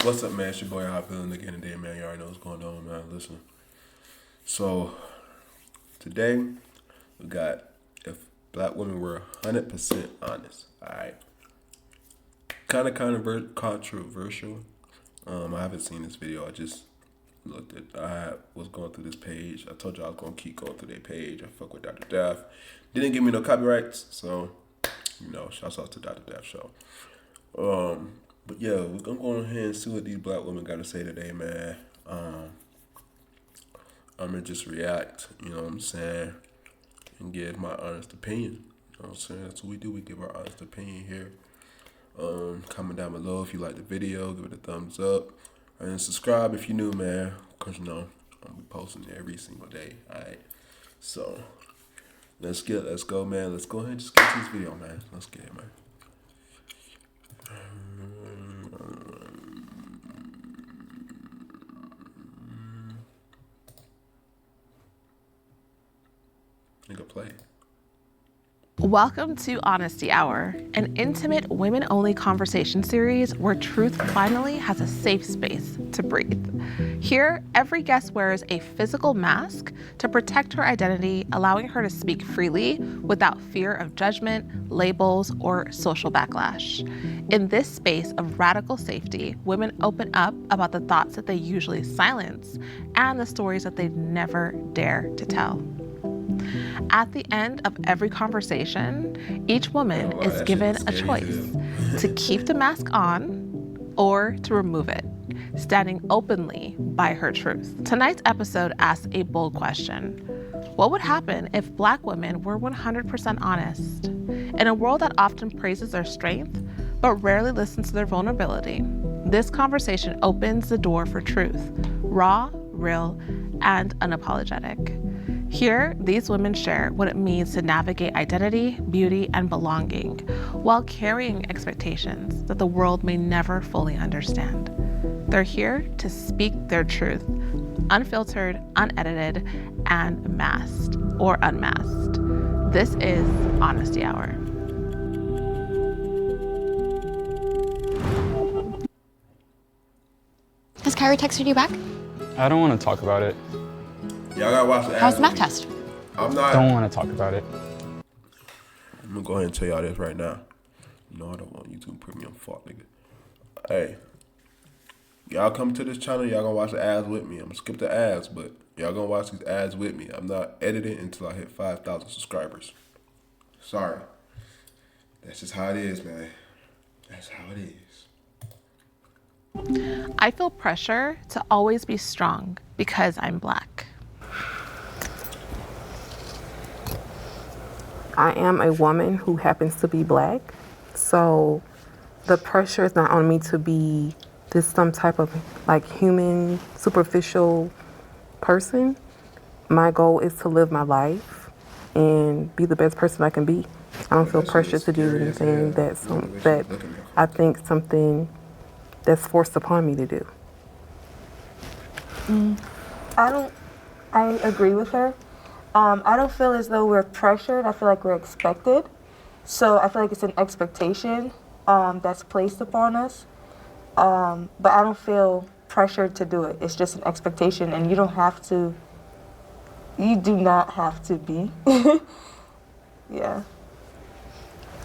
What's up, man? It's your boy Hot Feeling again today, man. You already know what's going on, man. Listen. So, today, we got if black women were 100% honest. Alright. Kind of controversial. I haven't seen this video. I just I was going through this page. I told you I was going to keep going through their page. I fuck with Dr. Death. Didn't give me no copyrights, so, shouts out to Dr. Death Show. But yeah, we're gonna go ahead and see what these black women got to say today, man. I'm gonna just react, you know what I'm saying, and give my honest opinion. You know what I'm saying? That's what we do. We give our honest opinion here. Comment down below if you like the video, give it a thumbs up, and subscribe if you're new, man. Cause I'm be posting every single day. All right. So let's go, man. Let's go ahead and just get to this video, man. Let's get it, man. Nigga play. Welcome to Honesty Hour, an intimate women-only conversation series where truth finally has a safe space to breathe. Here, every guest wears a physical mask to protect her identity, allowing her to speak freely without fear of judgment, labels, or social backlash. In this space of radical safety, women open up about the thoughts that they usually silence and the stories that they never dare to tell. At the end of every conversation, each woman is given a choice to keep the mask on or to remove it, standing openly by her truth. Tonight's episode asks a bold question. What would happen if black women were 100% honest? In a world that often praises their strength, but rarely listens to their vulnerability, this conversation opens the door for truth, raw, real, and unapologetic. Here, these women share what it means to navigate identity, beauty, and belonging while carrying expectations that the world may never fully understand. They're here to speak their truth, unfiltered, unedited, and masked or unmasked. This is Honesty Hour. Has Kyrie texted you back? I don't want to talk about it. Y'all gotta watch the How's the math test? Don't want to talk about it. I'm gonna go ahead and tell y'all this right now. No, I don't want YouTube Premium. Fuck, nigga. Hey, y'all come to this channel, y'all gonna watch the ads with me. I'm gonna skip the ads, but y'all gonna watch these ads with me. I'm not editing until I hit 5,000 subscribers. Sorry. That's just how it is, man. That's how it is. I feel pressure to always be strong because I'm black. I am a woman who happens to be black, so the pressure is not on me to be this some type of like human, superficial person. My goal is to live my life and be the best person I can be. I don't feel pressure to do anything that I think something that's forced upon me to do. I agree with her. I don't feel as though we're pressured. I feel like we're expected. So I feel like it's an expectation that's placed upon us. But I don't feel pressured to do it. It's just an expectation, and you do not have to be. Yeah.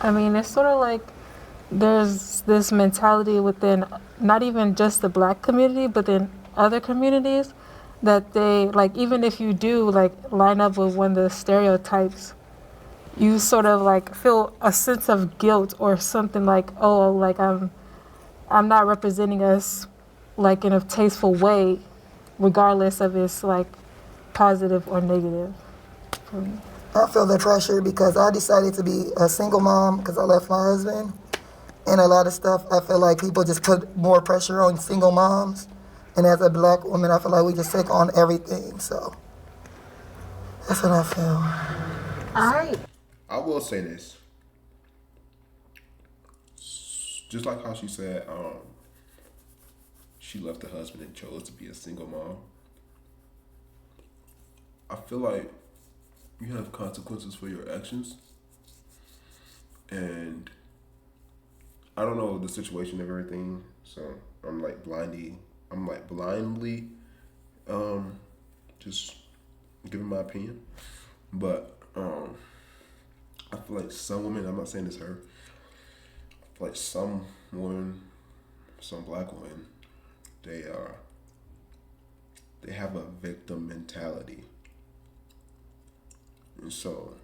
I mean, it's sort of like there's this mentality within not even just the black community, but in other communities that they, like, even if you do, like, line up with one of the stereotypes, you sort of, like, feel a sense of guilt or something like, oh, like, I'm not representing us, like, in a tasteful way, regardless of it's, like, positive or negative. I feel the pressure because I decided to be a single mom because I left my husband. And a lot of stuff, I feel like people just put more pressure on single moms. And as a black woman, I feel like we just take on everything. So that's what I feel. I will say this. Just like how she said, she left her husband and chose to be a single mom. I feel like you have consequences for your actions. And I don't know the situation of everything, so I'm I'm like blindly, just giving my opinion. But I feel like some women, I'm not saying it's her, I feel like some women, some black women, they have a victim mentality. And so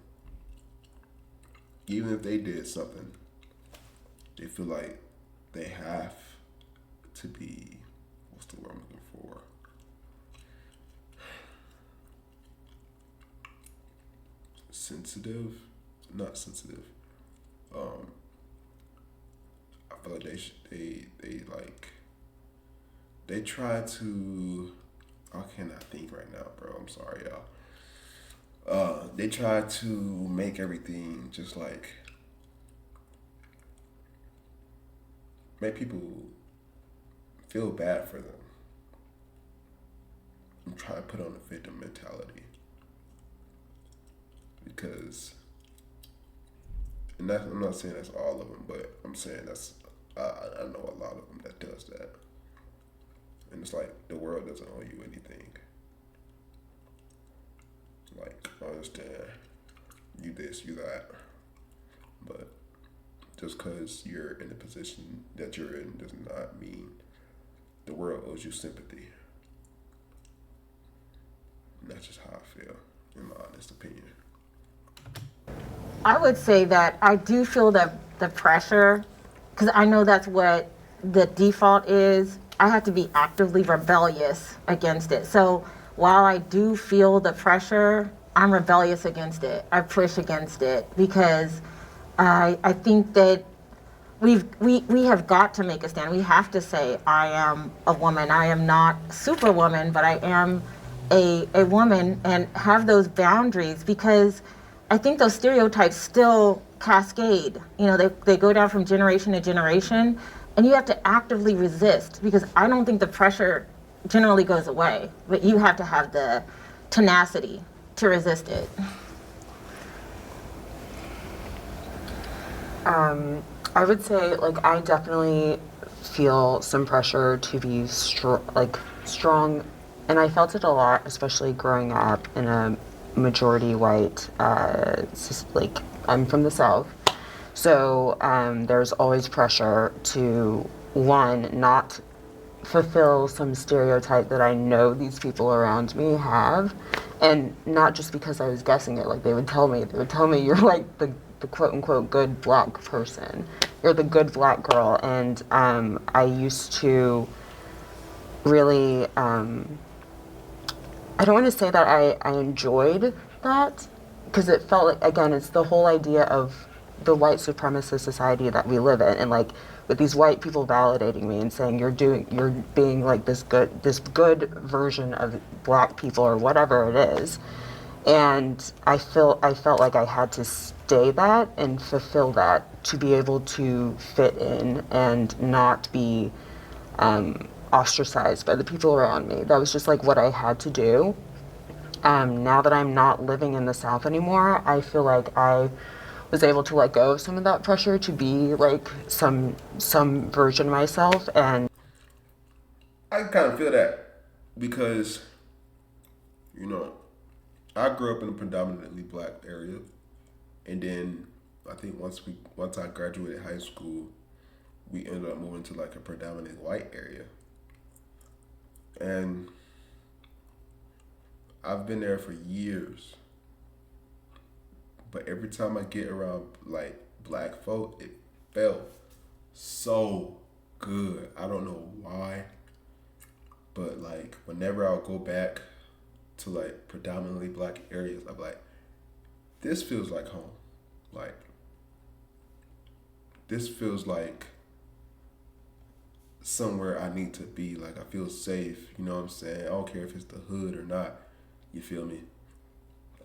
even if they did something, they feel like they have to be, what's the word I'm looking for? Sensitive? Not sensitive. I feel like they try to, I cannot think right now, bro. I'm sorry, y'all. They try to make everything just like, make people feel bad for them. I'm trying to put on a victim mentality. Because, and that's, I'm not saying that's all of them, but I'm saying that's, I know a lot of them that does that. And it's like, the world doesn't owe you anything. Like, I understand, you this, you that. But just because you're in the position that you're in does not mean the world owes you sympathy. And that's just how I feel, in my honest opinion. I would say that I do feel the pressure, because I know that's what the default is. I have to be actively rebellious against it. So while I do feel the pressure, I'm rebellious against it. I push against it because I think that we have got to make a stand. We have to say, I am a woman. I am not superwoman, but I am a woman, and have those boundaries, because I think those stereotypes still cascade. You know, they go down from generation to generation, and you have to actively resist, because I don't think the pressure generally goes away, but you have to have the tenacity to resist it. I would say, like, I definitely feel some pressure to be strong, and I felt it a lot, especially growing up in a majority white, like, I'm from the South, so there's always pressure to, one, not fulfill some stereotype that I know these people around me have, and not just because I was guessing it. Like, they would tell me you're like the quote unquote good black person, you're the good black girl. And I used to really, I don't want to say that I enjoyed that, because it felt like, again, it's the whole idea of the white supremacist society that we live in, and like with these white people validating me and saying you're being like this good version of black people or whatever it is. And I felt like I had to stay that and fulfill that to be able to fit in and not be ostracized by the people around me. That was just like what I had to do. Now that I'm not living in the South anymore, I feel like I was able to let go of some of that pressure to be like some version of myself. And I kind of feel that because, you know, I grew up in a predominantly black area, and then I think once I graduated high school, we ended up moving to like a predominantly white area. And I've been there for years. But every time I get around like black folk, it felt so good. I don't know why. But like whenever I'll go back to like predominantly black areas, I'm like, this feels like home. Like, this feels like somewhere I need to be. Like, I feel safe, you know what I'm saying? I don't care if it's the hood or not, you feel me?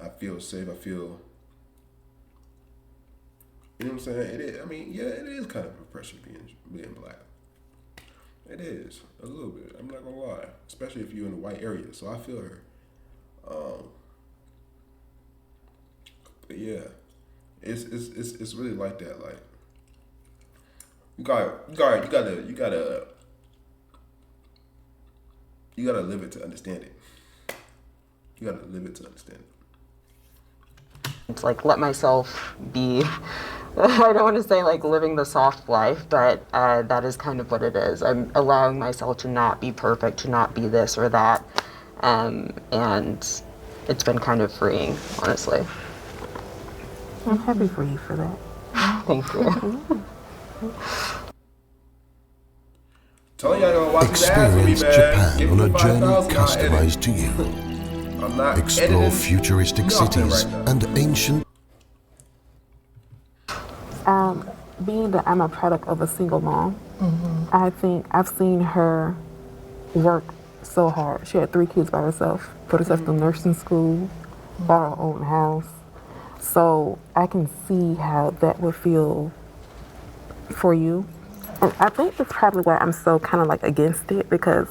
I feel safe, I feel, you know what I'm saying? It is, I mean, yeah, it is kind of a pressure being black. It is, a little bit, I'm not gonna lie. Especially if you're in a white area, so I feel her. But yeah, it's really like that. Like, you gotta you gotta live it to understand it. You gotta live it to understand it. It's like let myself be. I don't want to say like living the soft life, but that is kind of what it is. I'm allowing myself to not be perfect, to not be this or that, and it's been kind of freeing, honestly. I'm happy for you for that. Thank you. Telling y'all to watch these ads with me, Experience man. Japan Give on me a the journey 5,000, I'll edit. customized to you. I'm not Explore editing futuristic nothing cities right now. and ancient. Being that I'm a product of a single mom, I think I've seen her work so hard. She had 3 kids by herself, put herself through nursing school, bought her own house. So I can see how that would feel for you. And I think that's probably why I'm so kind of like against it, because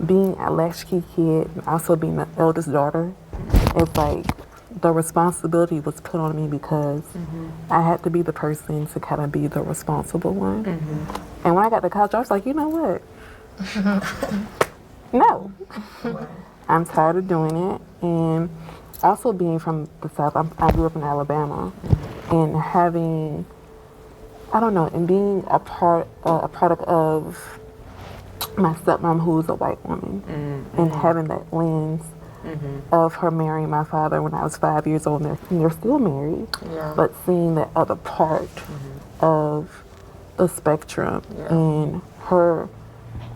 being a latchkey kid and also being the eldest daughter, it's like the responsibility was put on me because I had to be the person to kind of be the responsible one. And when I got to college, I was like, you know what? No. I'm tired of doing it. And also being from the South, I grew up in Alabama, and having, I don't know, and being a product of my stepmom, who's a white woman, and having that lens of her marrying my father when I was 5 years old, and they're still married, but seeing that other part of the spectrum, and her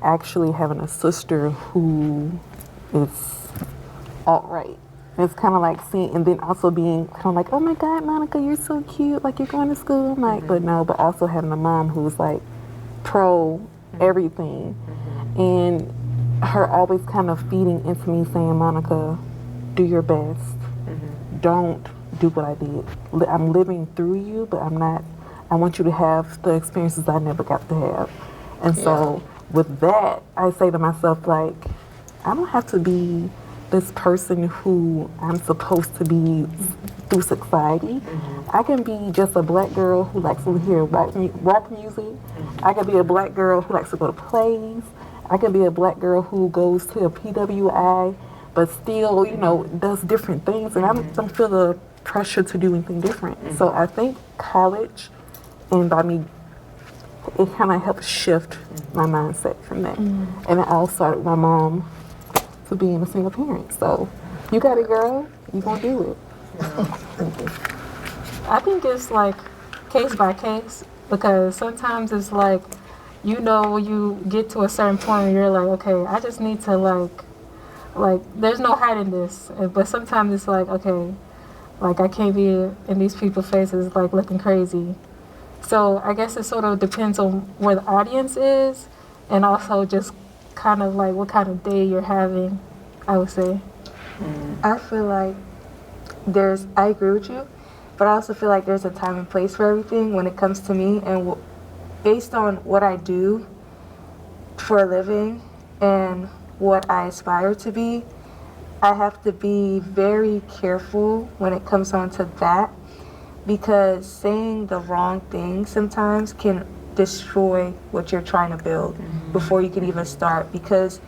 actually having a sister who is alt-right. It's kind of like seeing, and then also being kind of like, oh my God, Monica, you're so cute, like you're going to school. I'm like, but no, but also having a mom who's like pro everything. And her always kind of feeding into me saying, Monica, do your best. Don't do what I did. I'm living through you, but I want you to have the experiences I never got to have. And so with that, I say to myself, like, I don't have to be this person who I'm supposed to be through society. I can be just a black girl who likes to hear rock music. I can be a black girl who likes to go to plays. I can be a black girl who goes to a PWI, but still, does different things. And I don't feel the pressure to do anything different. So I think college, and by me, it kind of helped shift my mindset from that. And it all started with my mom to being a single parent. So you got it, girl. You gonna do it. I think it's like case by case, because sometimes it's like, when you get to a certain point and you're like, okay, I just need to like there's no hiding this. But sometimes it's like, okay, like I can't be in these people's faces like looking crazy. So I guess it sort of depends on where the audience is, and also just kind of like what kind of day you're having, I would say. I feel like I agree with you, but I also feel like there's a time and place for everything when it comes to me, and based on what I do for a living and what I aspire to be, I have to be very careful when it comes on to that, because saying the wrong thing sometimes can destroy what you're trying to build before you can even start, because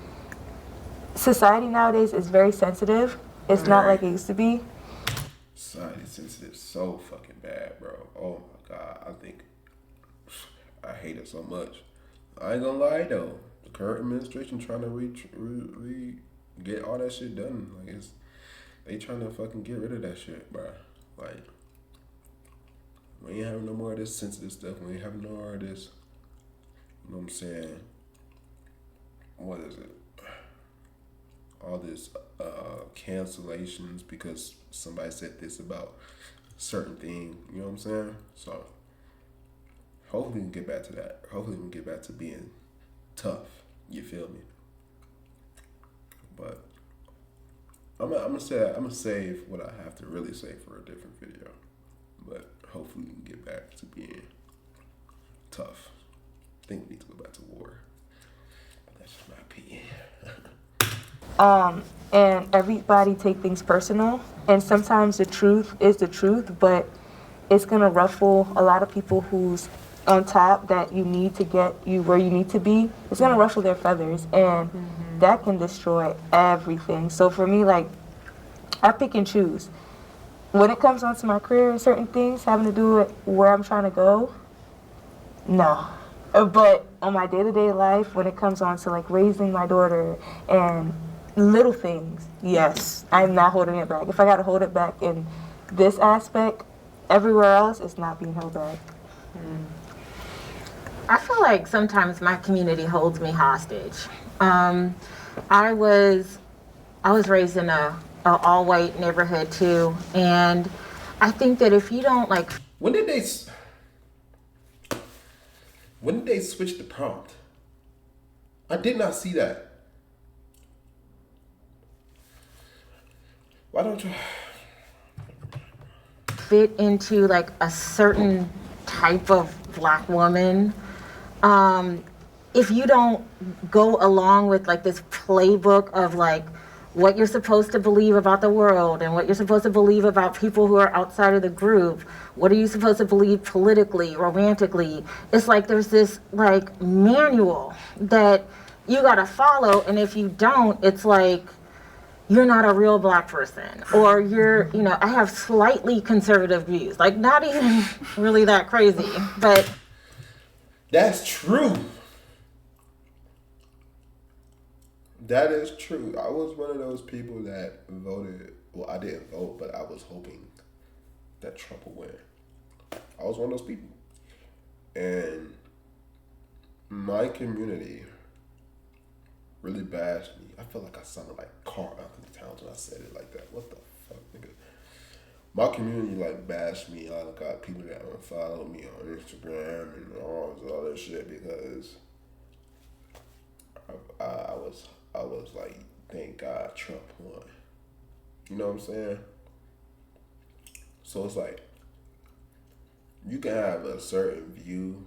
society nowadays is very sensitive. It's not like it used to be. Society sensitive so fucking bad, bro. Oh my God. I hate it so much. I ain't gonna lie though. The current administration trying to get all that shit done. Like they trying to fucking get rid of that shit, bro. Like we ain't having no more of this sensitive stuff. We ain't having no more of this. You know what I'm saying? What is it? All this cancellations because somebody said this about a certain thing. You know what I'm saying? So hopefully we can get back to that. Hopefully we can get back to being tough. You feel me? But I'm gonna save what I have to really say for a different video. But hopefully we can get back to being tough. I think we need to go back to war. But that's just my opinion. And everybody take things personal, and sometimes the truth is the truth, but it's gonna ruffle a lot of people who's on top that you need to get you where you need to be. It's gonna ruffle their feathers, and that can destroy everything. So for me, like, I pick and choose. When it comes down to my career and certain things having to do with where I'm trying to go, no. But on my day-to-day life, when it comes on to like raising my daughter and little things, yes, I'm not holding it back. If I gotta hold it back in this aspect, everywhere else, it's not being held back. I feel like sometimes my community holds me hostage. I was raised in a all-white neighborhood too, and I think that if you don't like, When did they switch the prompt? I did not see that. Why don't you? fit into like a certain type of Black woman, if you don't go along with like this playbook of like what you're supposed to believe about the world and what you're supposed to believe about people who are outside of the group, what are you supposed to believe politically, romantically, it's like there's this like manual that you gotta follow, and if you don't, it's like you're not a real Black person, or you're, you know, I have slightly conservative views, like not even really that crazy, but. That's true. That is true. I was one of those people that voted, well, I didn't vote, but I was hoping that Trump would win. I was one of those people. And my community really bashed me. I felt like I sounded like Carl Anthony Towns when I said it like that. What the fuck, nigga? My community like bashed me. I got people that unfollowed me on Instagram and all this other shit because I was like, thank God Trump won. You know what I'm saying? So it's like, you can have a certain view,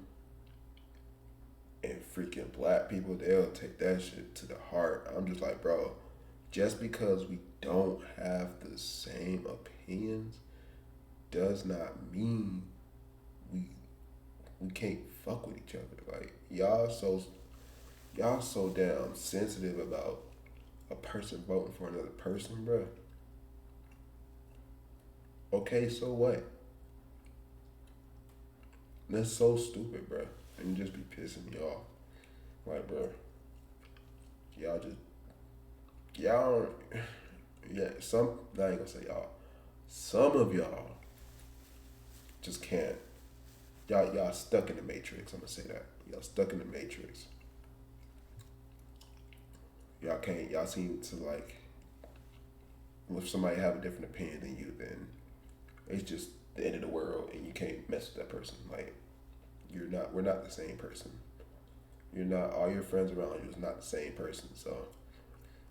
and freaking Black people, they'll take that shit to the heart. I'm just like, bro, just because we don't have the same opinions does not mean we can't fuck with each other. Like, y'all so damn sensitive about a person voting for another person, bro. Okay, so what? That's so stupid, bro. And you just be pissing me off. Like, bro, y'all, yeah, I ain't gonna say y'all. Some of y'all just can't. Y'all stuck in the matrix. I'm gonna say that. Y'all stuck in the matrix. Y'all seem to like, if somebody have a different opinion than you, then it's just the end of the world and you can't mess with that person. Like, we're not the same person. You're not, all your friends around you is not the same person. So,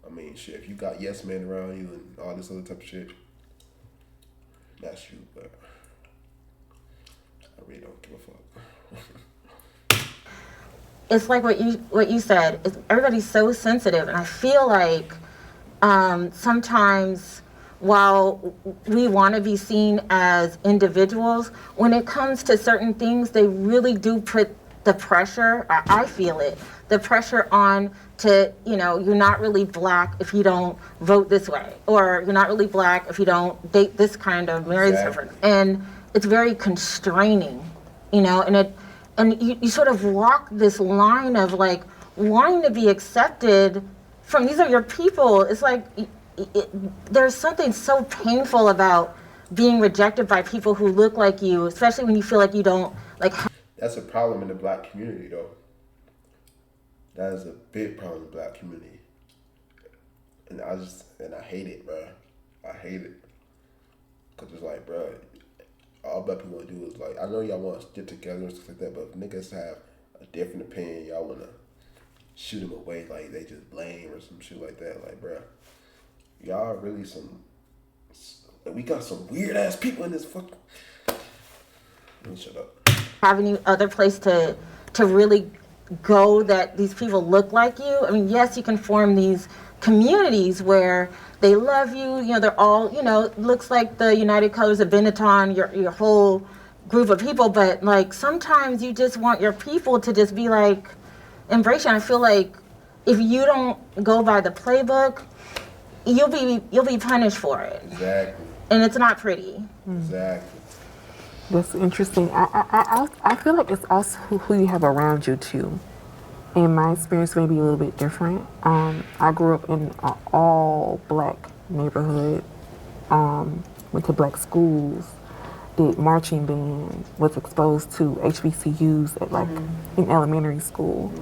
I mean, shit, if you got yes men around you and all this other type of shit, that's you, but I really don't give a fuck. It's like what you said. Everybody's so sensitive, and I feel like sometimes while we want to be seen as individuals, when it comes to certain things, they really do put the pressure. I feel it. The pressure on to, you know, you're not really Black if you don't vote this way, or you're not really Black if you don't date this kind of marriage. Exactly. And it's very constraining, you know, and you sort of walk this line of like wanting to be accepted from, these are your people. It's like there's something so painful about being rejected by people who look like you, especially when you feel like you don't like. That's a problem in the Black community, though. That is a big problem in the Black community, and I hate it, bro. I hate it, cause it's like, bro, all Black people want to do is like, I know y'all want to get together and stuff like that, but if niggas have a different opinion, y'all want to shoot them away like they just blame or some shit like that. Like, bro, y'all really we got some weird ass people in this fucking. Let me shut up. Have any other place to really go that these people look like you? I mean, yes, you can form these communities where they love you, you know, they're all, you know, looks like the United Colors of Benetton, your whole group of people, but like sometimes you just want your people to just be like, embrace you. I feel like if you don't go by the playbook, you'll be punished for it. Exactly. And it's not pretty. Exactly. That's interesting. I feel like it's also who you have around you too. And my experience may be a little bit different. I grew up in an all black neighborhood, went to black schools, did marching band, was exposed to HBCUs at like in elementary school.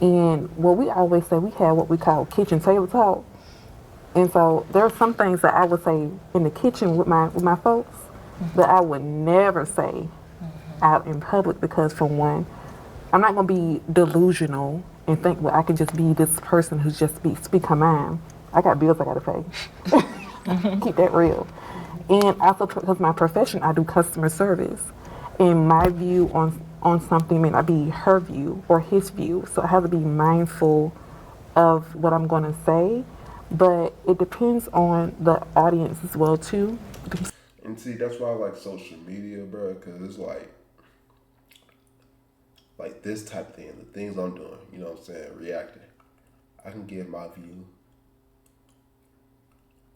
And what we always say, we had what we call kitchen table talk. And so there are some things that I would say in the kitchen with my folks that I would never say out in public, because for one, I'm not gonna be delusional and think, well, I can just be this person who's just speak her mind. I got bills I gotta pay. Keep that real. And also because my profession, I do customer service. And my view on something may not be her view or his view. So I have to be mindful of what I'm gonna say. But it depends on the audience as well too. And see, that's why I like social media, bro, because it's like this type of thing, the things I'm doing, you know what I'm saying, reacting. I can give my view.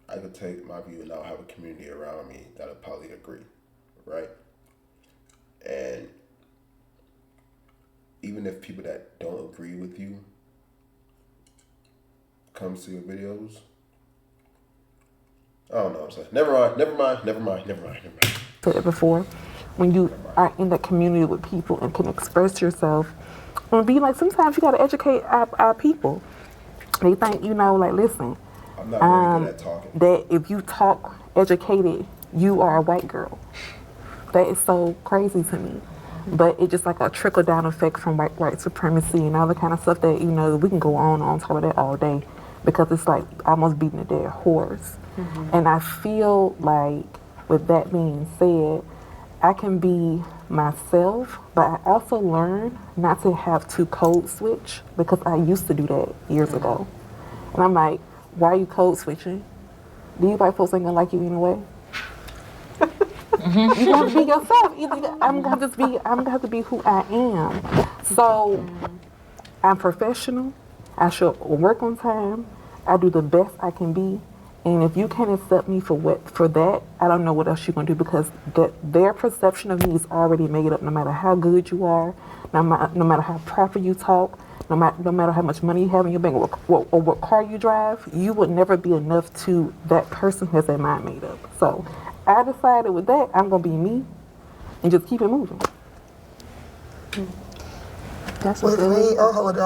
I could take my view and I'll have a community around me that'll probably agree, right? And even if people that don't agree with you come to your videos, I don't know what I'm saying. Never mind. Said it before, when you are in that community with people and can express yourself, and be like, sometimes you gotta educate our people. They think, like, listen, I'm not very good at talking. that if you talk educated, you are a white girl. That is so crazy to me. But it's just like a trickle down effect from white supremacy and all the kind of stuff that, we can go on top of that all day, because it's like almost beating a dead horse. And I feel like, with that being said, I can be myself, but I also learned not to have to code switch, because I used to do that years ago. And I'm like, why are you code switching? These white folks ain't gonna like you anyway. You have to be yourself. I'm gonna have to be who I am. So I'm professional. I show work on time. I do the best I can be. And if you can't accept me for that, I don't know what else you're gonna do, because their perception of me is already made up. No matter how good you are, no matter how proper you talk, no matter how much money you have in your bank, or what car you drive, you would never be enough to that person who has their mind made up. So I decided with that, I'm gonna be me and just keep it moving. With me, I hold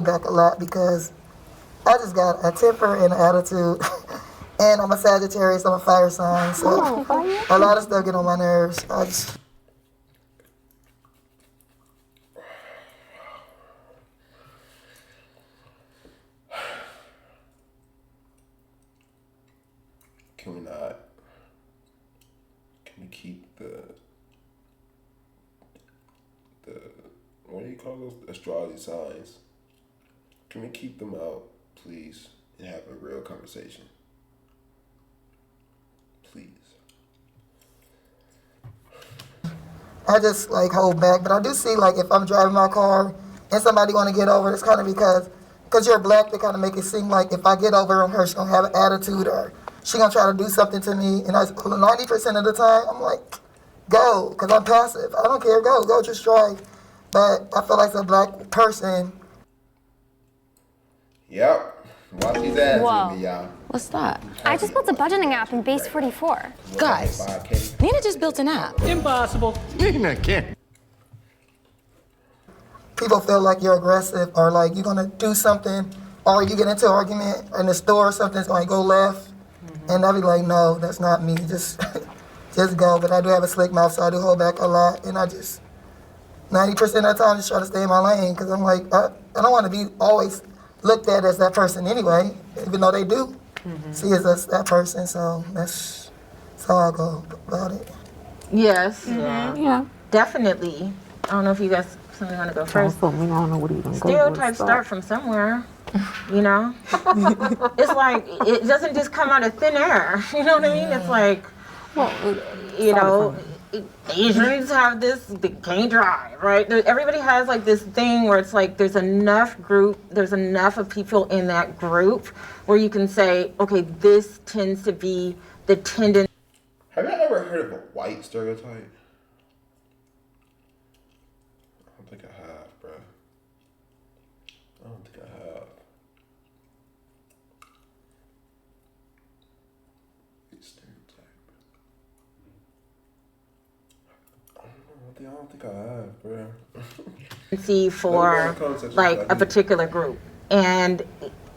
back a lot, because I just got a temper and an attitude. And I'm a Sagittarius, I'm a fire sign, so a lot of stuff get on my nerves. Can we keep the what do you call those astrology signs? Can we keep them out, please, and have a real conversation? Please. I just hold back, but I do see if I'm driving my car and somebody want to get over, it's kind of because you're black, they kind of make it seem like if I get over on her, she's gonna have an attitude, or she gonna try to do something to me. And 90% of the time, I'm like, go, because I'm passive. I don't care, go, just drive. But I feel like as a black person. Yep. Watch these ads with me, y'all. What's that? I just built a budgeting app in Base 44. Guys, Nina just built an app. Impossible. Nina can't. People feel like you're aggressive, or you're gonna do something, or you get into an argument in the store, something's gonna go left, and I'll be like, no, that's not me. Just go. But I do have a slick mouth, so I do hold back a lot, and I just 90% of the time just try to stay in my lane, because I'm like, I don't want to be always looked at as that person anyway, even though they do see us as that person. So that's how I go about it. Yes. Yeah. Definitely. I don't know if you guys something want to go first. I don't know what even Stereotypes start from somewhere. It's like it doesn't just come out of thin air. You know what I mean? It's like, Asians have this, they can't drive, right? Everybody has like this thing where it's like there's enough of people in that group where you can say, okay, this tends to be the tendency. Have you ever heard of a white stereotype? I don't think I have, bro. I don't think I have. I don't think I have, bro. See for like a particular group, and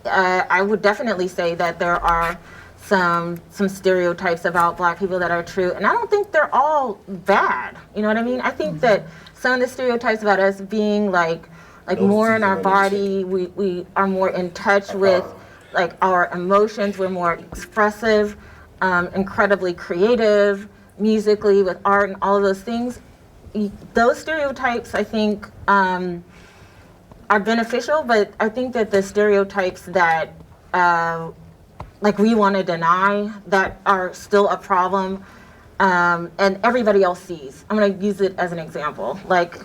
I would definitely say that there are some stereotypes about Black people that are true, and I don't think they're all bad. You know what I mean? I think that some of the stereotypes about us being like more in our body, we are more in touch with like our emotions. We're more expressive, incredibly creative musically with art and all of those things. Those stereotypes, I think, are beneficial, but I think that the stereotypes that like we want to deny that are still a problem, and everybody else sees. I'm going to use it as an example. Like,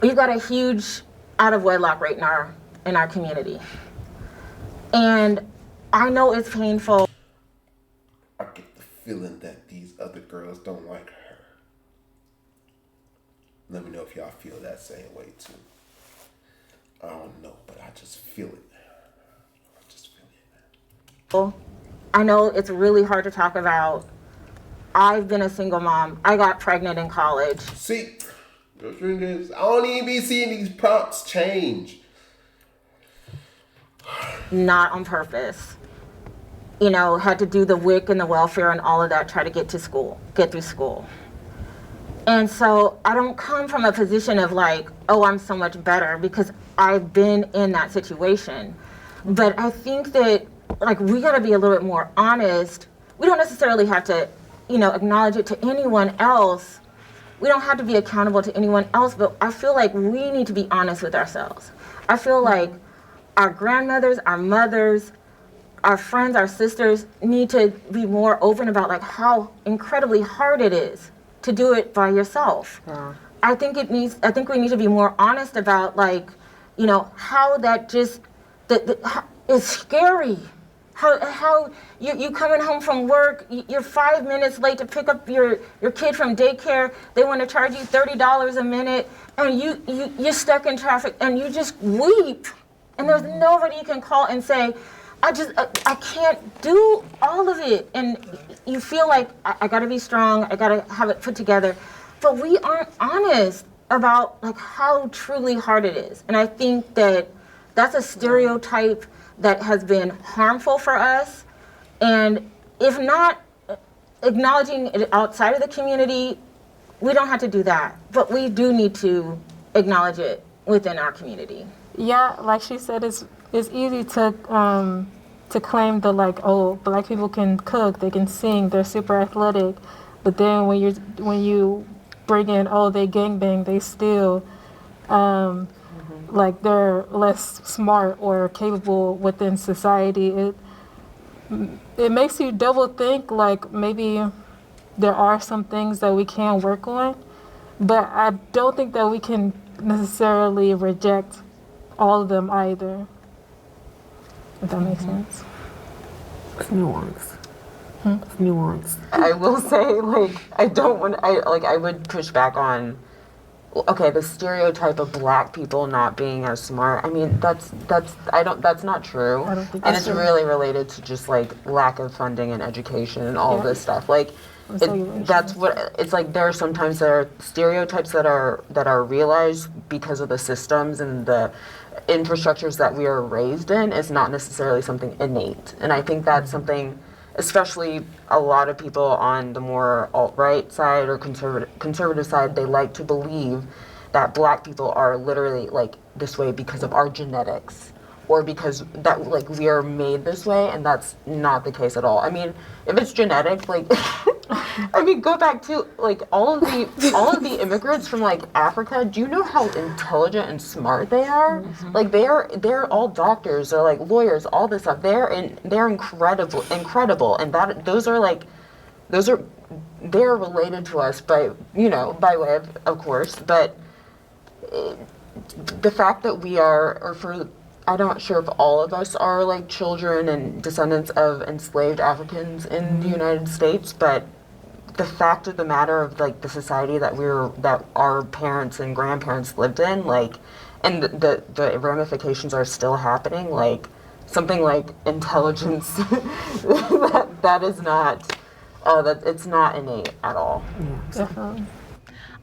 we've got a huge out of wedlock rate in our community, and I know it's painful. I get the feeling that these other girls don't like her. Let me know if y'all feel that same way too. I don't know, but I just feel it. I know it's really hard to talk about. I've been a single mom. I got pregnant in college. See, the thing is, I don't even be seeing these prompts change. Not on purpose. You know, had to do the WIC and the welfare and all of that, try to get through school. And so I don't come from a position of like, oh, I'm so much better, because I've been in that situation. But I think that like we gotta be a little bit more honest. We don't necessarily have to, acknowledge it to anyone else. We don't have to be accountable to anyone else, but I feel like we need to be honest with ourselves. I feel like our grandmothers, our mothers, our friends, our sisters need to be more open about like how incredibly hard it is to do it by yourself. Yeah. I think we need to be more honest about like, how that just is scary. How you coming home from work, you're 5 minutes late to pick up your kid from daycare. They want to charge you $30 a minute, and you're stuck in traffic, and you just weep, and there's nobody you can call and say, I can't do all of it, and you feel like I got to be strong, I got to have it put together, but we aren't honest about like how truly hard it is, and I think that that's a stereotype that has been harmful for us, and if not acknowledging it outside of the community, we don't have to do that, but we do need to acknowledge it within our community. Yeah, like she said, it's easy to claim that like, oh, Black people can cook, they can sing, they're super athletic, but then when you bring in, oh, they gangbang, they steal, like they're less smart or capable within society, it makes you double think, like maybe there are some things that we can work on, but I don't think that we can necessarily reject all of them either, if that makes sense. It's nuance. It's nuance. I will say, like, I would push back on, okay, the stereotype of Black people not being as smart. I mean, that's not true. I don't think and that's it's true. really related to just like lack of funding and education and all of this stuff. Like, that's what it's like. There are stereotypes that are realized because of the systems and the infrastructures that we are raised in. It's not necessarily something innate, and I think that's something, especially a lot of people on the more alt-right side or conservative side, they like to believe that Black people are literally like this way because of our genetics, or because that like we are made this way, and that's not the case at all. I mean, if it's genetic, like I mean, go back to like all of the immigrants from like Africa. Do you know how intelligent and smart they are? Mm-hmm. Like they're all doctors, they're like lawyers, all this stuff. They're incredible, and those are they're related to us by way of course, but the fact that we are, I'm not sure if all of us are like children and descendants of enslaved Africans in the United States, but the fact of the matter of like the society that our parents and grandparents lived in, like, and the ramifications are still happening, like something like intelligence that is not it's not innate at all. Definitely.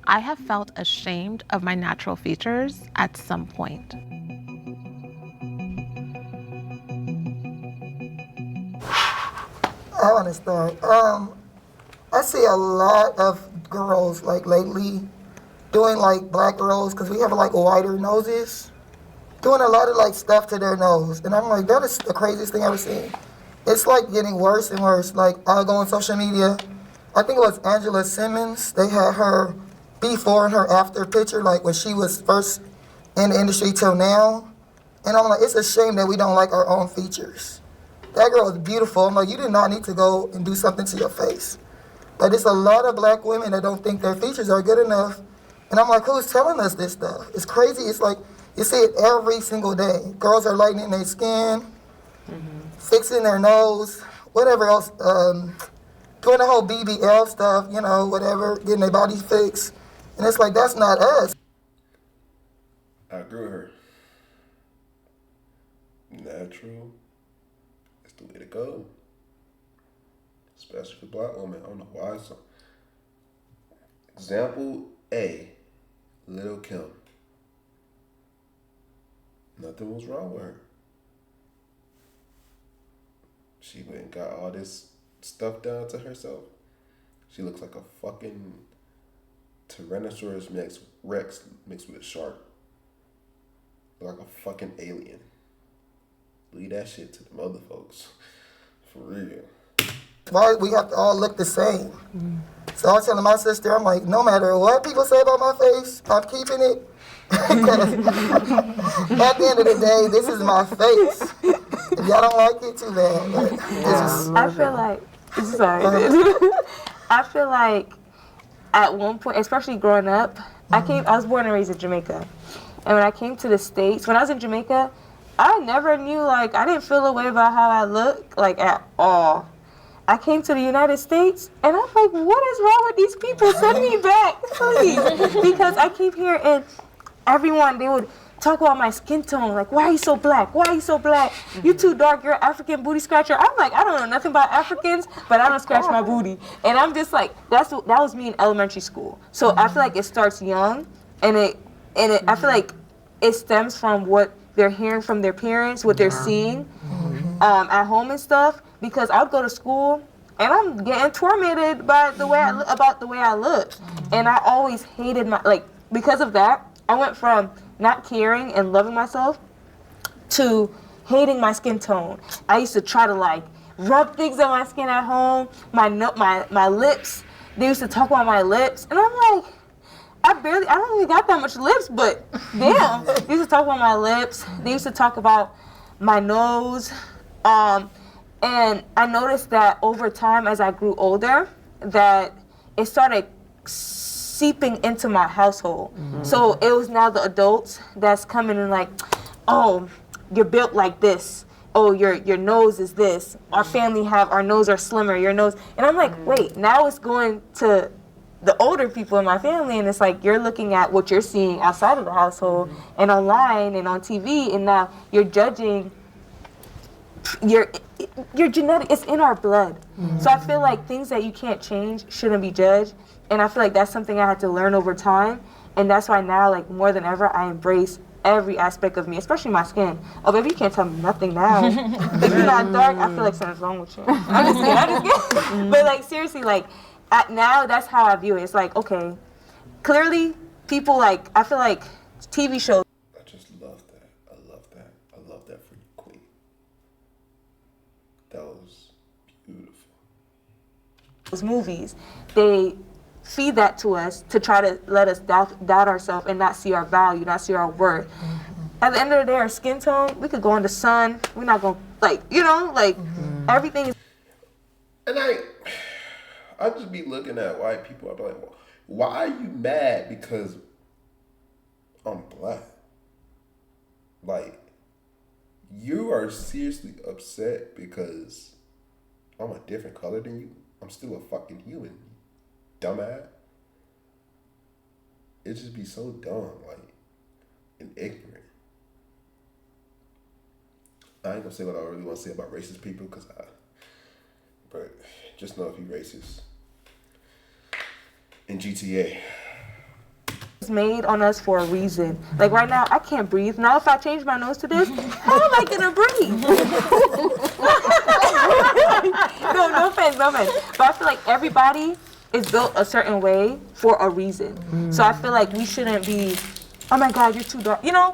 I have felt ashamed of my natural features at some point. I want to start. I see a lot of girls like lately doing like black girls, because we have like wider noses, doing a lot of like stuff to their nose, and I'm like, that is the craziest thing I've ever seen. It's like getting worse and worse. Like I'll go on social media. I think it was Angela Simmons. They had her before and her after picture, like when she was first in the industry till now. And I'm like, it's a shame that we don't like our own features. That girl is beautiful. I'm like, you did not need to go and do something to your face. But it's a lot of black women that don't think their features are good enough. And I'm like, who's telling us this stuff? It's crazy. It's like, you see it every single day. Girls are lightening their skin, fixing their nose, whatever else, doing the whole BBL stuff, whatever, getting their body fixed. And it's like, that's not us. I agree with her. Natural is the way to go. Especially for black women. I don't know why. So. Example A, Lil' Kim. Nothing was wrong with her. She went and got all this stuff done to herself. She looks like a fucking Tyrannosaurus Rex mixed with a shark. Like a fucking alien. Leave that shit to the mother folks. For real. Why we have to all look the same? So I was telling my sister, I'm like, no matter what people say about my face, I'm keeping it. Because at the end of the day, this is my face. If y'all don't like it, too bad. But I feel like, sorry, I feel like at one point, especially growing up, I was born and raised in Jamaica. And when I came to the States, when I was in Jamaica, I never knew, like, I didn't feel a way about how I look, like, at all. I came to the United States, and I'm like, what is wrong with these people? Send me back, please. Because I came here, and everyone, they would talk about my skin tone, like, why are you so black? Why are you so black? You too dark, you're an African booty scratcher. I'm like, I don't know nothing about Africans, but I don't scratch my booty. And I'm just like, that was me in elementary school. So I feel like it starts young, and I feel like it stems from what they're hearing from their parents, what they're seeing at home and stuff. Because I'd go to school and I'm getting tormented by the way about the way I look, and I always hated because of that. I went from not caring and loving myself to hating my skin tone. I used to try to like rub things on my skin at home. My lips. They used to talk about my lips, and I'm like, I don't even got that much lips, but damn. They used to talk about my lips. They used to talk about my nose. And I noticed that over time, as I grew older, that it started seeping into my household. So it was now the adults that's coming and like, oh, you're built like this. Oh, your nose is this. Our family our nose are slimmer, your nose. And I'm like, wait, now it's going to the older people in my family, and it's like you're looking at what you're seeing outside of the household and online and on TV, and now you're judging your genetic. It's in our blood. So I feel like things that you can't change shouldn't be judged, and I feel like that's something I had to learn over time, and that's why now, like more than ever, I embrace every aspect of me, especially my skin. Oh, baby, you can't tell me nothing now. If you're not dark, I feel like something's wrong with you. I'm just kidding. But like seriously, like now that's how I view it. It's like, okay, clearly people like, I feel like TV shows. I just love that. I love that for you, Queen. That was beautiful. Those movies, they feed that to us to try to let us doubt ourselves and not see our value, not see our worth. At the end of the day, our skin tone, we could go in the sun. We're not going to, everything is. And I just be looking at white people. I be like, well, why are you mad because I'm black? Like, you are seriously upset because I'm a different color than you? I'm still a fucking human, dumbass. It just be so dumb, like, and ignorant. I ain't gonna say what I really want to say about racist people, but just know if you racist. In GTA. It's made on us for a reason. Like right now, I can't breathe. Now if I change my nose to this, how am I gonna breathe? no offense. But I feel like everybody is built a certain way for a reason. So I feel like we shouldn't be, oh my God, you're too dark. You know,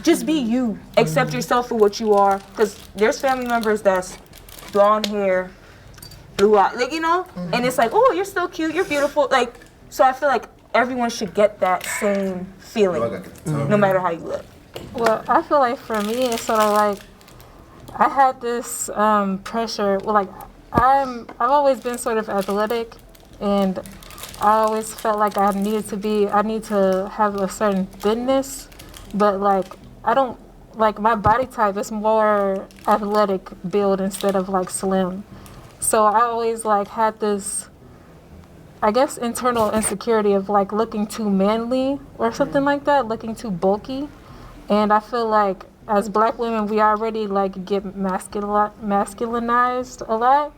just be you. Accept yourself for what you are. Because there's family members that's blonde hair, blue eyes, like, you know, and it's like, oh, you're still cute, you're beautiful. Like, so I feel like everyone should get that same feeling, no matter how you look. Well, I feel like for me, it's sort of like I had this pressure. Well, like I've always been sort of athletic, and I always felt like I need to have a certain thinness, but like I don't like my body type is more athletic build instead of like slim. So I always like had this, I guess, internal insecurity of like looking too manly or something like that, looking too bulky. And I feel like as black women, we already like get masculinized a lot.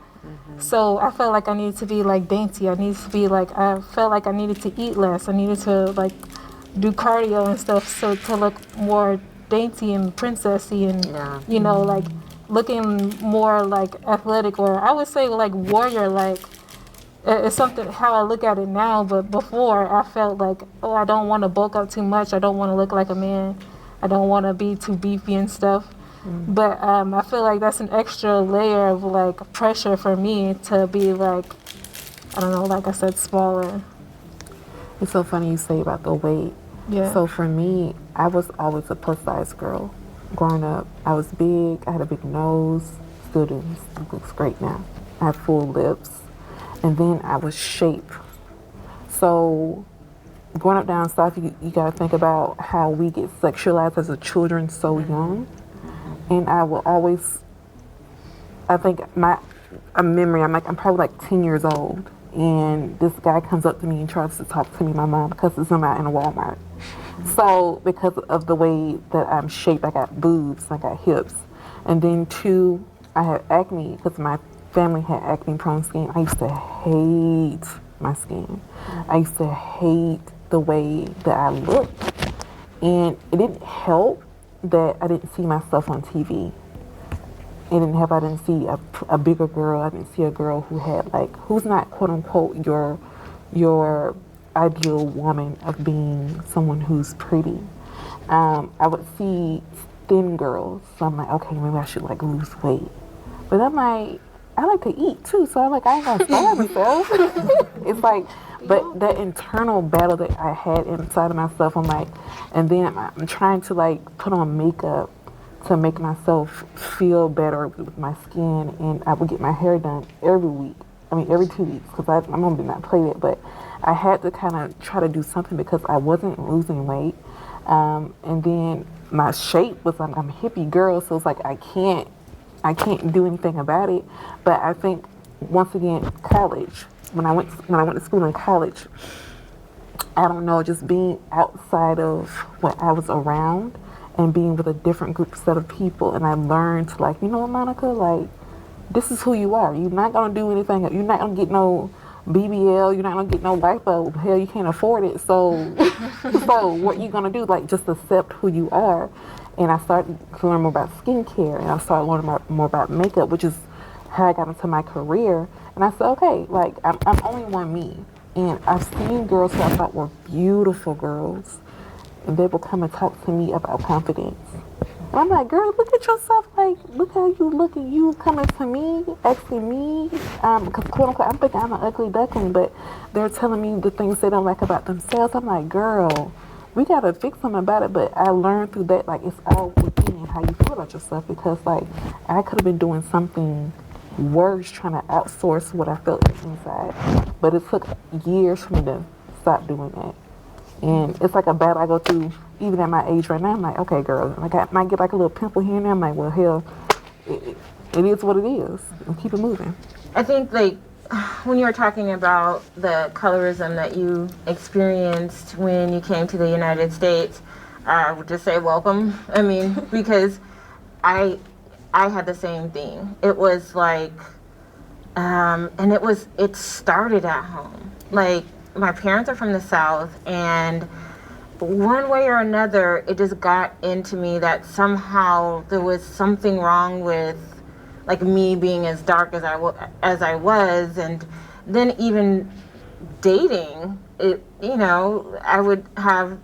So I felt like I needed to be like dainty. I felt like I needed to eat less. I needed to like do cardio and stuff so to look more dainty and princessy and, you know, like looking more like athletic, or I would say like warrior, like it's something how I look at it now. But before I felt like, oh, I don't want to bulk up too much. I don't want to look like a man. I don't want to be too beefy and stuff. But I feel like that's an extra layer of like pressure for me to be like, I don't know, like I said, smaller. It's so funny you say about the weight. Yeah. So for me, I was always a plus size girl. Growing up, I was big, I had a big nose, still do, it looks great now. I had full lips, and then I was shape. So growing up down south, you gotta think about how we get sexualized as a children so young. And I will always, I think a memory, I'm probably like 10 years old, and this guy comes up to me and tries to talk to me, my mom, because I'm out in Walmart. So because of the way that I'm shaped, I got boobs, I got hips. And then two, I had acne because my family had acne prone skin. I used to hate my skin. I used to hate the way that I looked. And it didn't help that I didn't see myself on TV. It didn't help I didn't see a bigger girl. I didn't see a girl who had like, who's not quote unquote your ideal woman of being someone who's pretty. I would see thin girls, so I'm like, okay, maybe I should like lose weight. But I'm like, I like to eat too, so I'm like, I ain't gonna starve myself. It's like, but that internal battle that I had inside of myself, I'm like, and then I'm trying to like put on makeup to make myself feel better with my skin, and I would get my hair done every 2 weeks, because my mom did not play it, but I had to kind of try to do something because I wasn't losing weight. And then my shape was like, I'm a hippie girl, so it's like I can't do anything about it. But I think once again, college, when I went to school in college, I don't know, just being outside of what I was around and being with a different set of people, and I learned to like, you know what, Monica, like, this is who you are. You're not gonna do anything. You're not gonna get no BBL. You're not gonna get no lipo. Hell, you can't afford it. So what you gonna do? Like, just accept who you are. And I started to learn more about skincare, and I started learning more about makeup, which is how I got into my career. And I said, okay, like I'm only one me, and I've seen girls who I thought were beautiful girls, and they will come and talk to me about confidence. And I'm like, girl, look at yourself. Like, look how you look, and you coming to me, asking me, because quote unquote, I'm thinking I'm an ugly duckling, but they're telling me the things they don't like about themselves. I'm like, girl, we gotta fix something about it. But I learned through that, like, it's all within how you feel about yourself, because like I could have been doing something words trying to outsource what I felt inside. But it took years for me to stop doing that. And it's like a battle I go through even at my age right now. I'm like, okay, girl, like I might get like a little pimple here and there. I'm like, well, hell, it is what it is. And keep it moving. I think like when you were talking about the colorism that you experienced when you came to the United States, I would just say welcome. I mean, because I had the same thing. It was like, and it started at home. Like, my parents are from the South, and one way or another, it just got into me that somehow there was something wrong with, like, me being as dark as I was, and then even dating, it, you know, I would have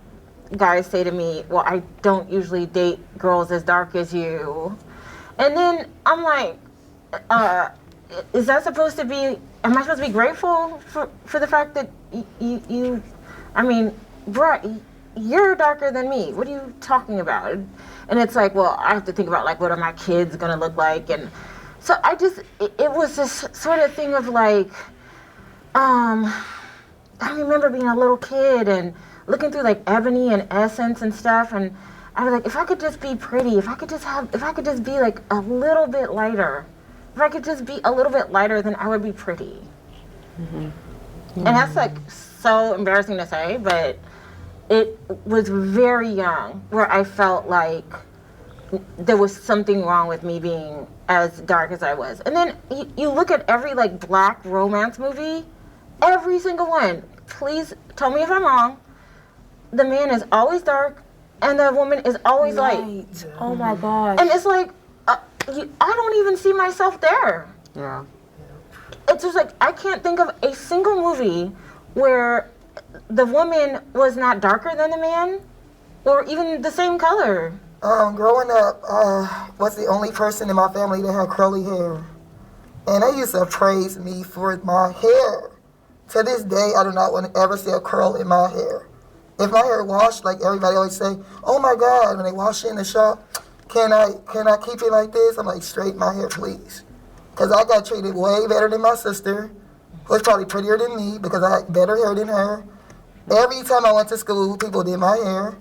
guys say to me, well, I don't usually date girls as dark as you. And then I'm like, is that supposed to be, am I supposed to be grateful for the fact that you I mean, bruh, you're darker than me. What are you talking about? And it's like, well, I have to think about, like, what are my kids gonna look like? And so it was this sort of thing of like, I remember being a little kid and looking through like Ebony and Essence and stuff, and I was like, if I could just be pretty, if I could just be like a little bit lighter, if I could just be a little bit lighter, then I would be pretty. Mm-hmm. And that's like so embarrassing to say, but it was very young where I felt like there was something wrong with me being as dark as I was. And then you look at every like black romance movie, every single one, please tell me if I'm wrong, the man is always dark and the woman is always light. Oh my gosh. And it's like, I don't even see myself there. Yeah. It's just like, I can't think of a single movie where the woman was not darker than the man or even the same color. Growing up, was the only person in my family that had curly hair. And they used to praise me for my hair. To this day, I do not want to ever see a curl in my hair. If my hair washed, like everybody always say, oh my God, when they wash it in the shop, can I keep it like this? I'm like, straighten my hair, please. Because I got treated way better than my sister, who was probably prettier than me because I had better hair than her. Every time I went to school, people did my hair.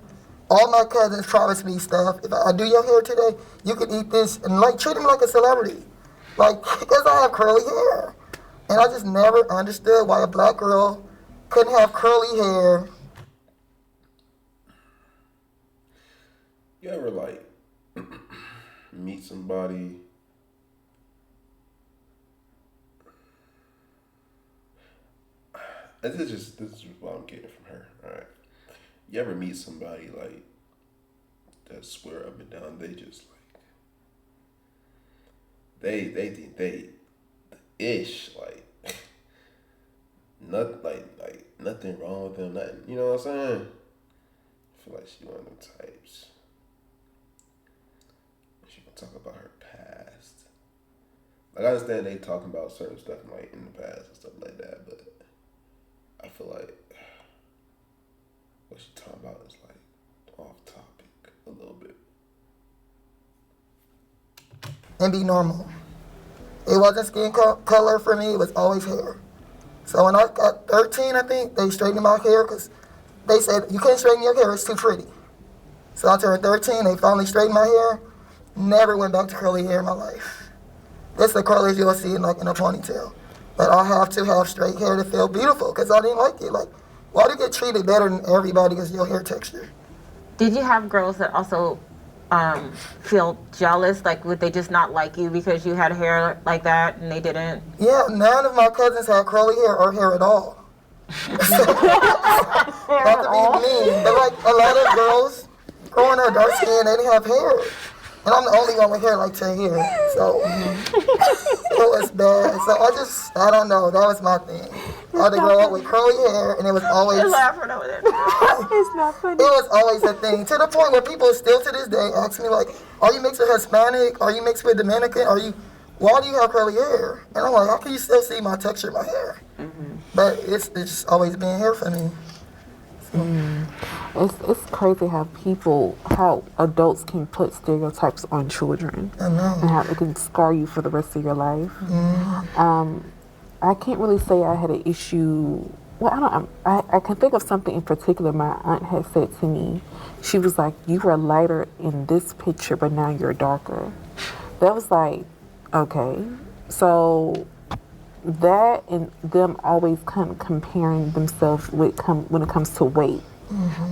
All my cousins promised me stuff. If I do your hair today, you can eat this, and like treat me like a celebrity. Like, because I have curly hair. And I just never understood why a black girl couldn't have curly hair. You ever like meet somebody this is what I'm getting from her, alright? You ever meet somebody like that swear up and down they just like they think they ish, like nothing wrong with them, nothing, you know what I'm saying? I feel like she one of them types. She gonna talk about her past. Like, I understand they talking about certain stuff like in the past and stuff like that, but I feel like what she talking about is like off topic a little bit. And be normal. It wasn't skin color for me, it was always hair. So when I got 13, I think, they straightened my hair because they said, you can't straighten your hair, it's too pretty. So I turned 13, they finally straightened my hair. Never went back to curly hair in my life. That's the curliest you'll see in a ponytail. But I have to have straight hair to feel beautiful because I didn't like it. Like, why do you get treated better than everybody because of your hair texture? Did you have girls that also feel jealous? Like, would they just not like you because you had hair like that and they didn't? Yeah, none of my cousins had curly hair or hair at all. Not to be mean, but like a lot of girls growing up dark skin, they didn't have hair. And I'm the only one with hair like to here. So it was bad. So I don't know. That was my thing. I had to grow up with curly hair, and it was always. You're laughing over there. It's not funny. It was always a thing. To the point where people still to this day ask me, like, are you mixed with Hispanic? Are you mixed with Dominican? Why do you have curly hair? And I'm like, how can you still see my texture of my hair? Mm-hmm. But it's just always been hair for me. So. It's crazy how adults can put stereotypes on children. I know. And how it can scar you for the rest of your life. I can't really say I had an issue. Well, I can think of something in particular my aunt had said to me. She was like, "You were lighter in this picture, but now you're darker." That was like, okay. So that and them always kind of comparing themselves when it comes to weight.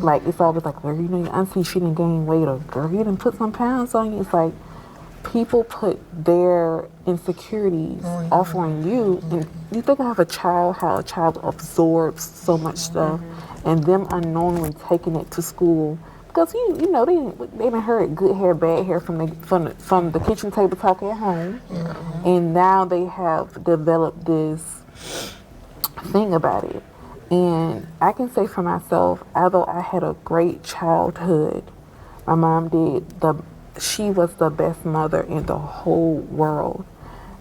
Like, it's always like, well, you know, your auntie, she didn't gain weight, or girl, you didn't put some pounds on you. It's like, people put their insecurities off on you. And you think of a child, how a child absorbs so much stuff, and them unknowingly taking it to school. Because, you know, they done heard good hair, bad hair from the kitchen table talk at home. And now they have developed this thing about it. And I can say for myself, although I had a great childhood, my mom she was the best mother in the whole world.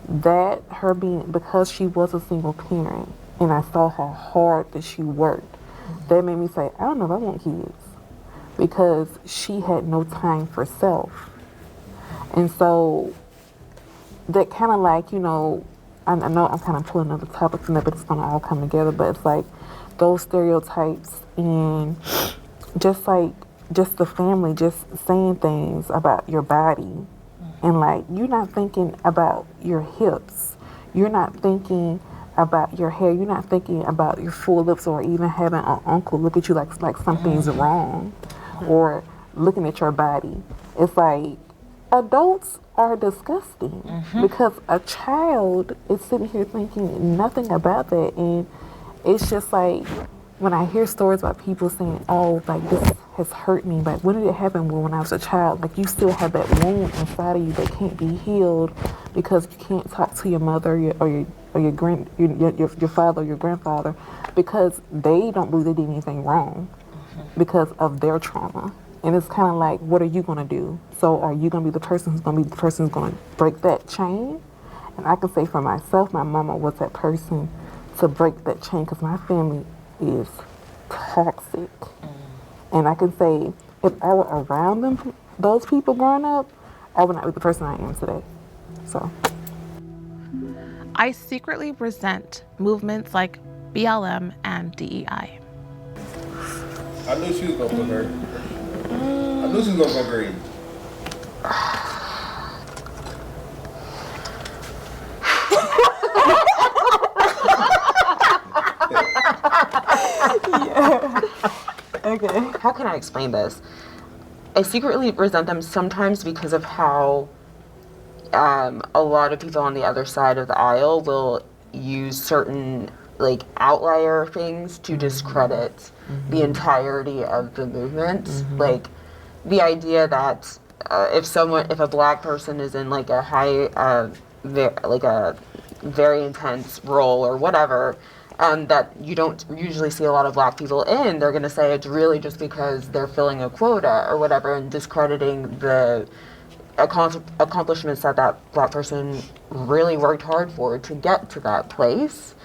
That her because she was a single parent, and I saw how hard that she worked, that made me say, I don't know if I want kids, because she had no time for self. And so that kind of like, you know, I know I'm kind of pulling other topics in there, but it's going to all come together. But it's like those stereotypes, and just the family just saying things about your body. And like, you're not thinking about your hips. You're not thinking about your hair. You're not thinking about your full lips, or even having an uncle look at you like something's wrong, or looking at your body. It's like, adults are disgusting, because a child is sitting here thinking nothing about that. And it's just like, when I hear stories about people saying, oh, like, this has hurt me, like, when did it happen? Well, when I was a child. Like, you still have that wound inside of you that can't be healed, because you can't talk to your mother or your father or your grandfather, because they don't believe they did anything wrong because of their trauma. And it's kind of like, what are you going to do? So are you going to be the person who's going to break that chain? And I can say for myself, my mama was that person to break that chain, because my family is toxic. And I can say, if I were around those people growing up, I would not be the person I am today. So I secretly resent movements like BLM and DEI. I knew she was gonna put her. I knew she was gonna go green. Okay. How can I explain this? I secretly resent them sometimes because of how a lot of people on the other side of the aisle will use certain like outlier things to discredit the entirety of the movement. Like the idea that if a black person is in like a high, like a very intense role or whatever, that you don't usually see a lot of black people in, they're going to say it's really just because they're filling a quota or whatever, and discrediting the accomplishments that black person really worked hard for to get to that place.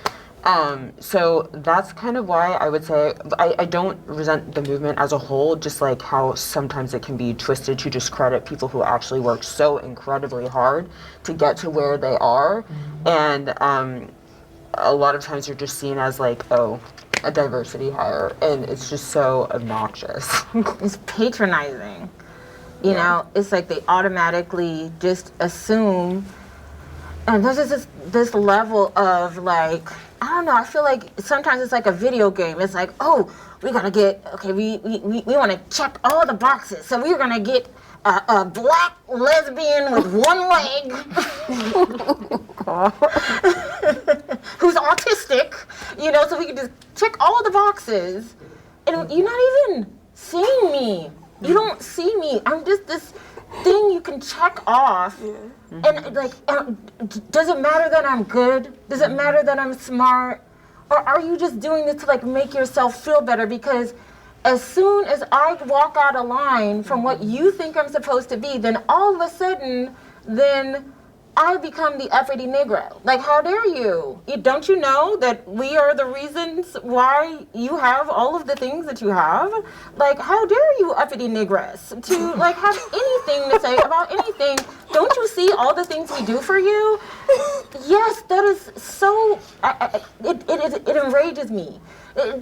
So that's kind of why I would say I don't resent the movement as a whole, just like how sometimes it can be twisted to discredit people who actually worked so incredibly hard to get to where they are. And a lot of times you're just seen as like, oh, a diversity hire, and it's just so obnoxious. It's patronizing. You know, it's like they automatically just assume, and there's just this level of like, I don't know, I feel like sometimes it's like a video game. It's like, oh, we want to check all the boxes. So we're gonna get a black lesbian with one leg who's autistic, you know, so we can just check all the boxes. And you're not even seeing me. You don't see me. I'm just this thing you can check off. And like, does it matter that I'm good? Does it matter that I'm smart? Or are you just doing this to like make yourself feel better? Because as soon as I walk out of line from what you think I'm supposed to be, then all of a sudden, then I become the uppity Negro. Like, how dare you? Don't you know that we are the reasons why you have all of the things that you have? Like, how dare you uppity Negress to like have anything to say about anything? Don't you see all the things we do for you? Yes, that is so. It enrages me. It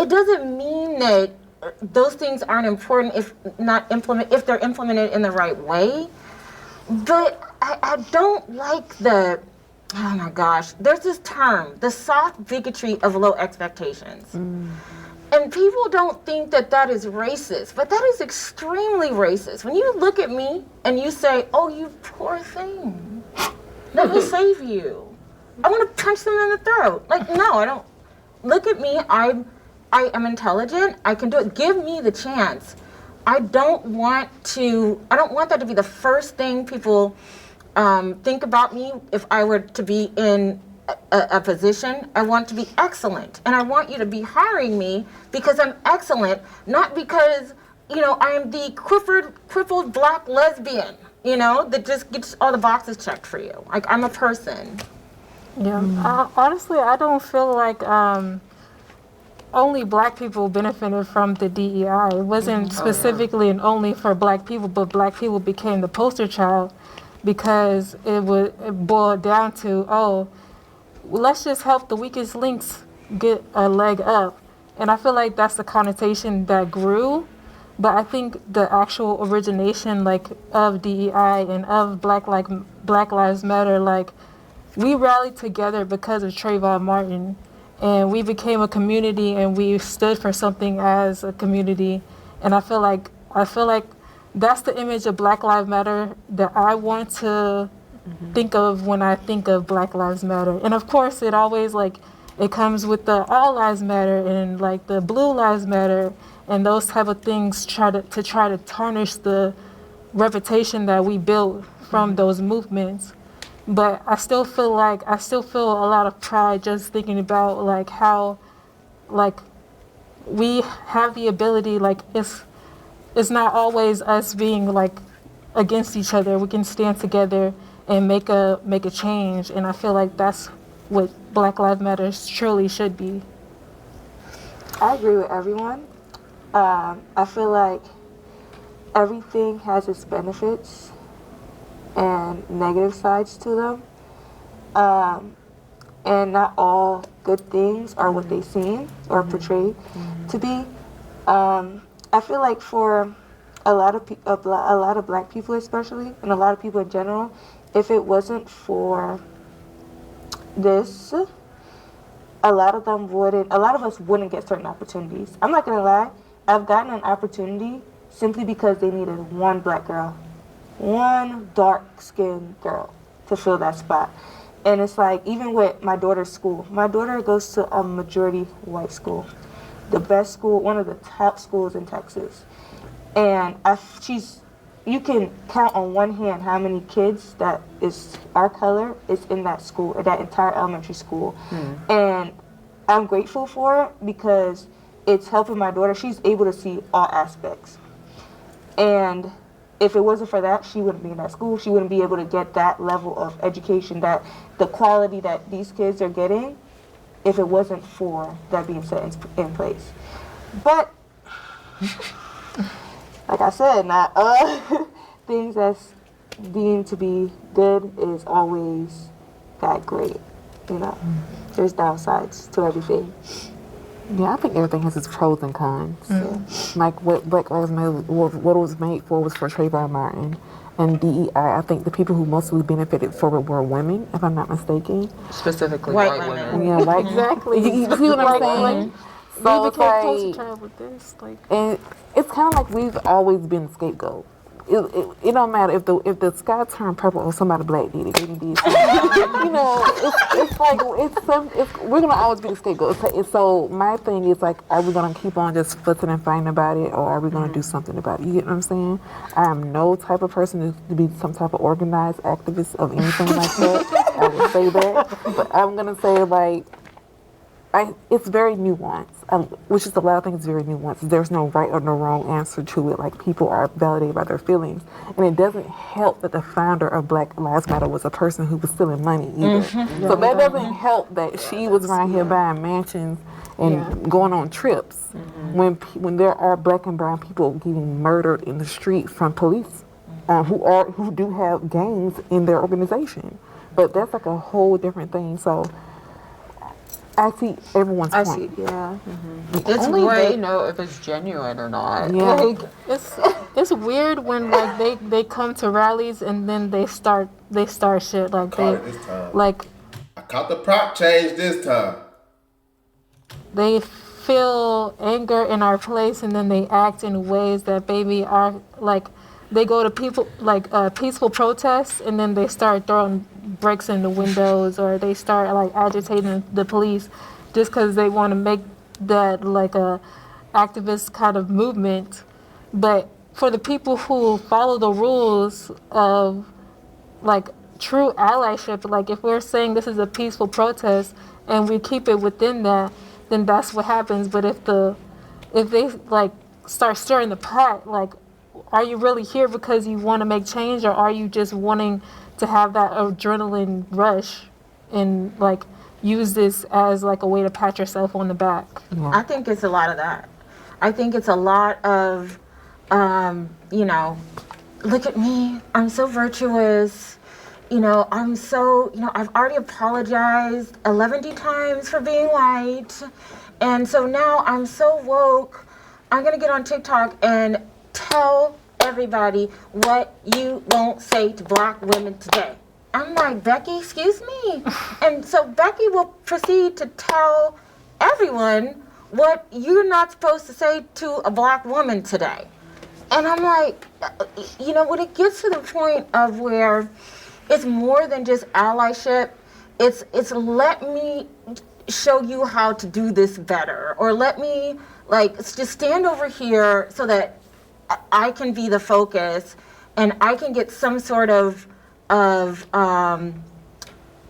doesn't mean that those things aren't important if they're implemented in the right way. But I don't like oh my gosh, there's this term, the soft bigotry of low expectations. And people don't think that is racist, but that is extremely racist. When you look at me and you say, oh, you poor thing, let me save you. I want to punch them in the throat. Like, no, I don't. Look at me, I am intelligent, I can do it, give me the chance. I don't want that to be the first thing people think about me if I were to be in a position. I want to be excellent. And I want you to be hiring me because I'm excellent, not because, I am the crippled black lesbian, that just gets all the boxes checked for you. Like, I'm a person. Yeah. Honestly, I don't feel like only black people benefited from the DEI. It wasn't specifically and only for black people, but black people became the poster child because it boiled down to, let's just help the weakest links get a leg up. And I feel like that's the connotation that grew. But I think the actual origination of DEI and of Black Lives Matter, we rallied together because of Trayvon Martin. And we became a community, and we stood for something as a community. And I feel like that's the image of Black Lives Matter that I want to think of when I think of Black Lives Matter. And of course, it always it comes with the All Lives Matter and the Blue Lives Matter, and those type of things try to tarnish the reputation that we built from those movements. But I still feel a lot of pride just thinking about how we have the ability, it's not always us being against each other. We can stand together and make a change, and I feel like that's what Black Lives Matter truly should be. I agree with everyone. I feel like everything has its benefits and negative sides to them. And not all good things are what they seem or portrayed to be. I feel like for a lot of black people especially, and a lot of people in general, if it wasn't for this, a lot of us wouldn't get certain opportunities. I'm not gonna lie, I've gotten an opportunity simply because they needed one black girl, one dark-skinned girl to fill that spot. And it's even with my daughter's school, my daughter goes to a majority white school, the best school, one of the top schools in Texas. And you can count on one hand how many kids that is our color is in that school, that entire elementary school. And I'm grateful for it because it's helping my daughter. She's able to see all aspects. And if it wasn't for that, she wouldn't be in that school. She wouldn't be able to get that level of education, that the quality that these kids are getting, if it wasn't for that being set in place. But like I said, not things that's deemed to be good is always that great. There's downsides to everything. Yeah, I think everything has its pros and cons. Like what Black Lives Matter, what it was made for was for Trayvon Martin. And DEI, I think the people who mostly benefited from it were women, if I'm not mistaken. Specifically white women. Yeah, white. Exactly. You see what I'm saying? So it's and it's kind of like we've always been scapegoat. It don't matter if the sky turned purple or somebody black did it. They did we're gonna always be the scapegoat. So my thing is are we gonna keep on just fussing and fighting about it, or are we gonna do something about it? You get what I'm saying? I am no type of person to be some type of organized activist of anything like that. I would say that, but I'm gonna say it's very nuanced, which is a lot of things very nuanced. There's no right or no wrong answer to it. Like, people are validated by their feelings. And it doesn't help that the founder of Black Lives Matter was a person who was stealing money either. So that doesn't help that she was around here buying mansions and going on trips when there are Black and brown people getting murdered in the street from police who do have gangs in their organization. But that's like a whole different thing. So I see everyone's point. It's only they know if it's genuine or not. Yeah. Like, It's weird when like they come to rallies and then they start shit like Caught it this time. like I caught the prop change this time. they feel anger in our place and then they act in ways that maybe are like they go to people like peaceful protests and then they start throwing bricks in the windows or they start like agitating the police just because they want to make that like a activist kind of movement. But for the people who follow the rules of like true allyship, like if we're saying this is a peaceful protest and we keep it within that, then that's what happens. But if they like start stirring the pot, like, are you really here because you want to make change, or are you just wanting to have that adrenaline rush and like use this as like a way to pat yourself on the back? I think it's a lot of that. I think it's a lot of, you know, look at me, I'm so virtuous. You know, I'm so, you know, I've already apologized 11 times for being white. And so now I'm so woke, I'm going to get on TikTok and tell everybody what you won't say to Black women today. I'm like, Becky, excuse me. And so Becky will proceed to tell everyone what you're not supposed to say to a Black woman today. And I'm like, you know, when it gets to the point of where it's more than just allyship, it's let me show you how to do this better, or let me like just stand over here so that I can be the focus and I can get some sort of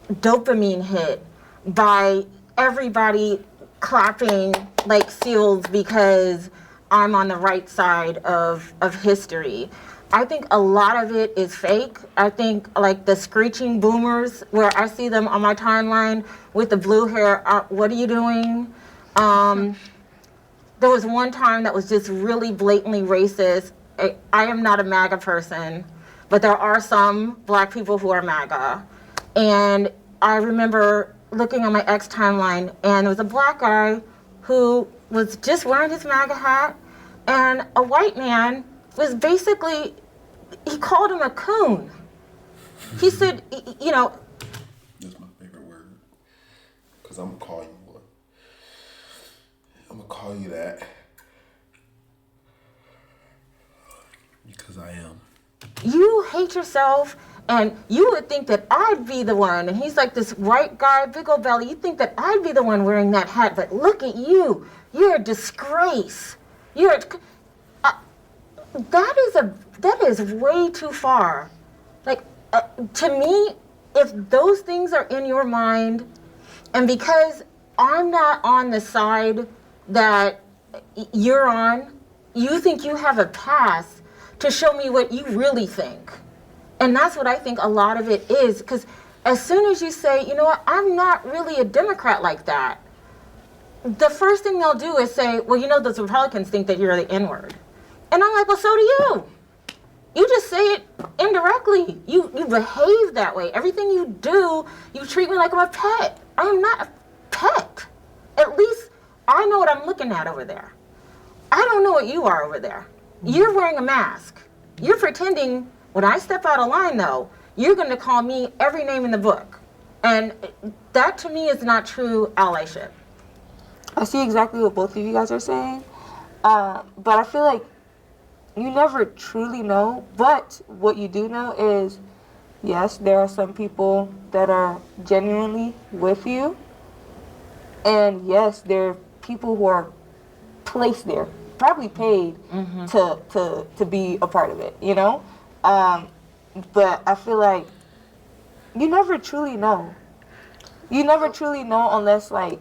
dopamine hit by everybody clapping like seals because I'm on the right side of history. I think a lot of it is fake. I think like the screeching boomers, where I see them on my timeline with the blue hair, what are you doing? There was one time that was just really blatantly racist. I am not a MAGA person, but there are some Black people who are MAGA. And I remember looking on my ex timeline, and there was a Black guy who was just wearing his MAGA hat, and a white man was basically, he called him a coon. He said, you know. That's my favorite word. Because I'm going to call you one. I'm going to call you that. Because I am. You hate yourself, and you would think that I'd be the one. And he's like this white guy, big old belly. You think that I'd be the one wearing that hat, but look at you. You're a disgrace. That is way too far. Like, to me, if those things are in your mind, and because I'm not on the side that you're on, you think you have a pass to show me what you really think. And that's what I think a lot of it is, because as soon as you say, you know what, I'm not really a Democrat like that, the first thing they'll do is say, well, you know, those Republicans think that you're the N-word. And I'm like, well, so do you. You just say it indirectly. You behave that way. Everything you do, you treat me like I'm a pet. I am not a pet. At least I know what I'm looking at over there. I don't know what you are over there. You're wearing a mask. You're pretending. When I step out of line, though, you're going to call me every name in the book. And that, to me, is not true allyship. I see exactly what both of you guys are saying. But I feel like you never truly know. But what you do know is, yes, there are some people that are genuinely with you. And yes, there are people who are placed there, probably paid to be a part of it, you know? But I feel like you never truly know. You never truly know unless, like,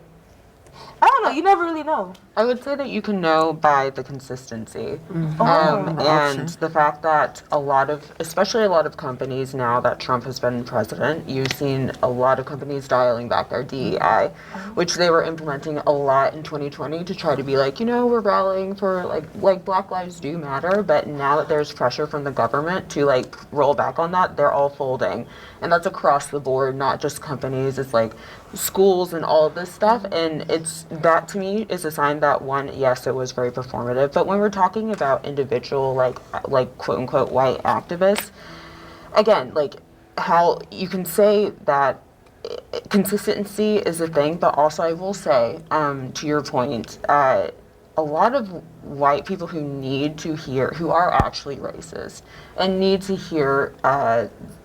I don't know. You never really know. I would say that you can know by the consistency. Mm-hmm. And the fact that especially a lot of companies now that Trump has been president, you've seen a lot of companies dialing back their DEI, which they were implementing a lot in 2020 to try to be like, we're rallying for like Black Lives do matter. But now that there's pressure from the government to like roll back on that, they're all folding. And that's across the board, not just companies. It's like schools and all of this stuff. And that to me is a sign that one, yes, it was very performative. But when we're talking about individual, like quote unquote white activists, again, like how you can say that consistency is a thing, but also I will say, to your point, a lot of white people who are actually racist and need to hear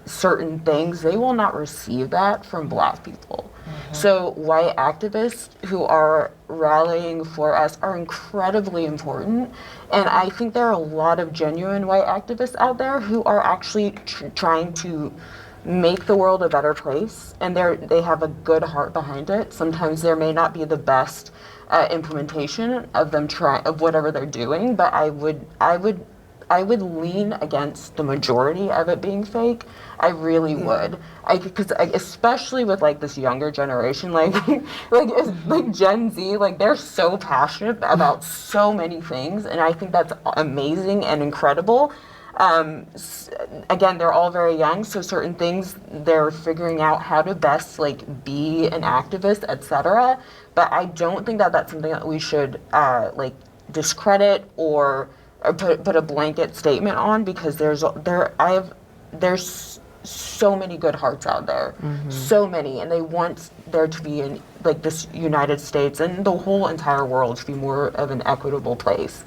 certain things, they will not receive that from Black people. So white activists who are rallying for us are incredibly important. And I think there are a lot of genuine white activists out there who are actually trying to make the world a better place, and they have a good heart behind it. Sometimes there may not be the best implementation of them of whatever they're doing, but I would lean against the majority of it being fake. I really would. Because especially with like this younger generation, like Gen Z, like they're so passionate about so many things, and I think that's amazing and incredible. Again, they're all very young, so certain things they're figuring out how to best like be an activist, etc. But I don't think that that's something that we should like discredit or put a blanket statement on, because there's so many good hearts out there, so many, and they want there to be in like this United States and the whole entire world to be more of an equitable place.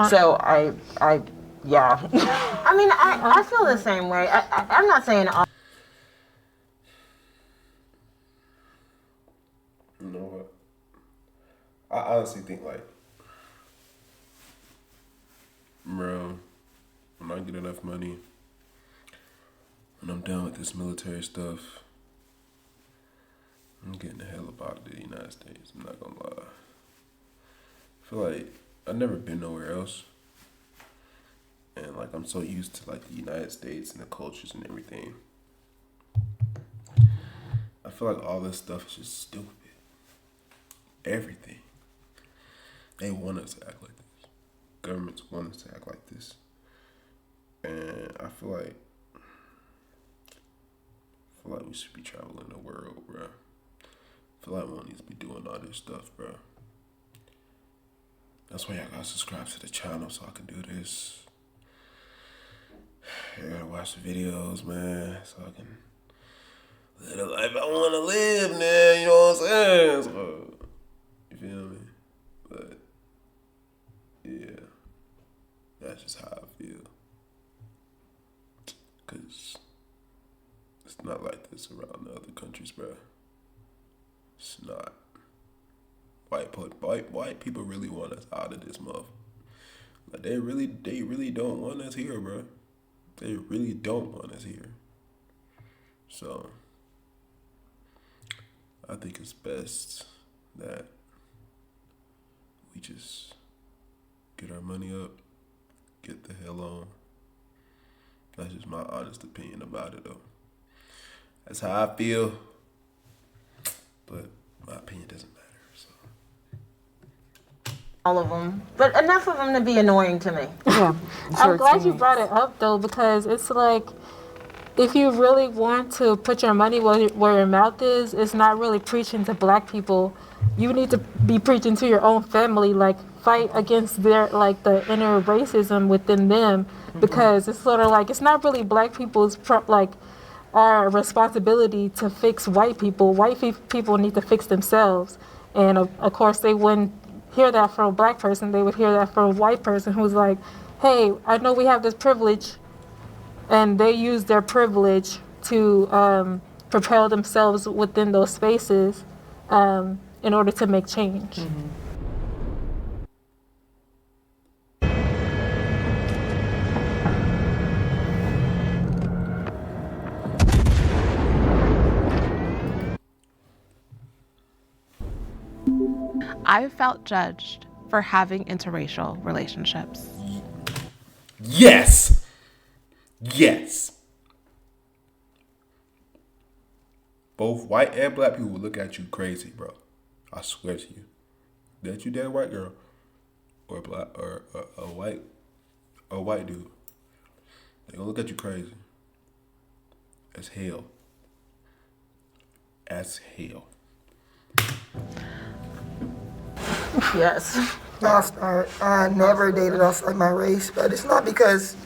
So yeah. I mean, I feel the same way. I'm not saying You know what? I honestly think like, bro, when I get enough money, when I'm done with this military stuff, I'm getting the hell up out of the United States. I'm not gonna lie. I feel like I've never been nowhere else. And like I'm so used to like the United States and the cultures and everything. I feel like all this stuff is just stupid. Everything. They want us to act like this. Governments want us to act like this. And I feel like we should be traveling the world, bro. I feel like we don't need to be doing all this stuff, bro. That's why I gotta subscribe to the channel so I can do this. I gotta watch the videos, man, so I can live the life I wanna live, man, you know what I'm saying? So, you feel me? But, yeah, that's just how I feel. Cause it's not like this around the other countries, bro. It's not. White people really want us out of this month. Like they really don't want us here, bro. They really don't want us here. So I think it's best that we just get our money up, get the hell on. That's just my honest opinion about it, though. That's how I feel. But my opinion doesn't matter. all of them, but enough of them to be annoying to me. Yeah, I'm glad you brought it up though, because it's like, if you really want to put your money where your mouth is, it's not really preaching to Black people. You need to be preaching to your own family, like fight against their like the inner racism within them, because it's sort of like it's not really Black people's our responsibility to fix white people. White people need to fix themselves, and of course they wouldn't hear that from a Black person. They would hear that from a white person who's like, "Hey, I know we have this privilege." And they use their privilege to propel themselves within those spaces in order to make change. I've felt judged for having interracial relationships. Yes. Yes. Both white and black people will look at you crazy, bro. I swear to you. That you date a white girl or a black or a white dude. They gonna look at you crazy. As hell. As hell. Yes. I never dated outside my race, but it's not because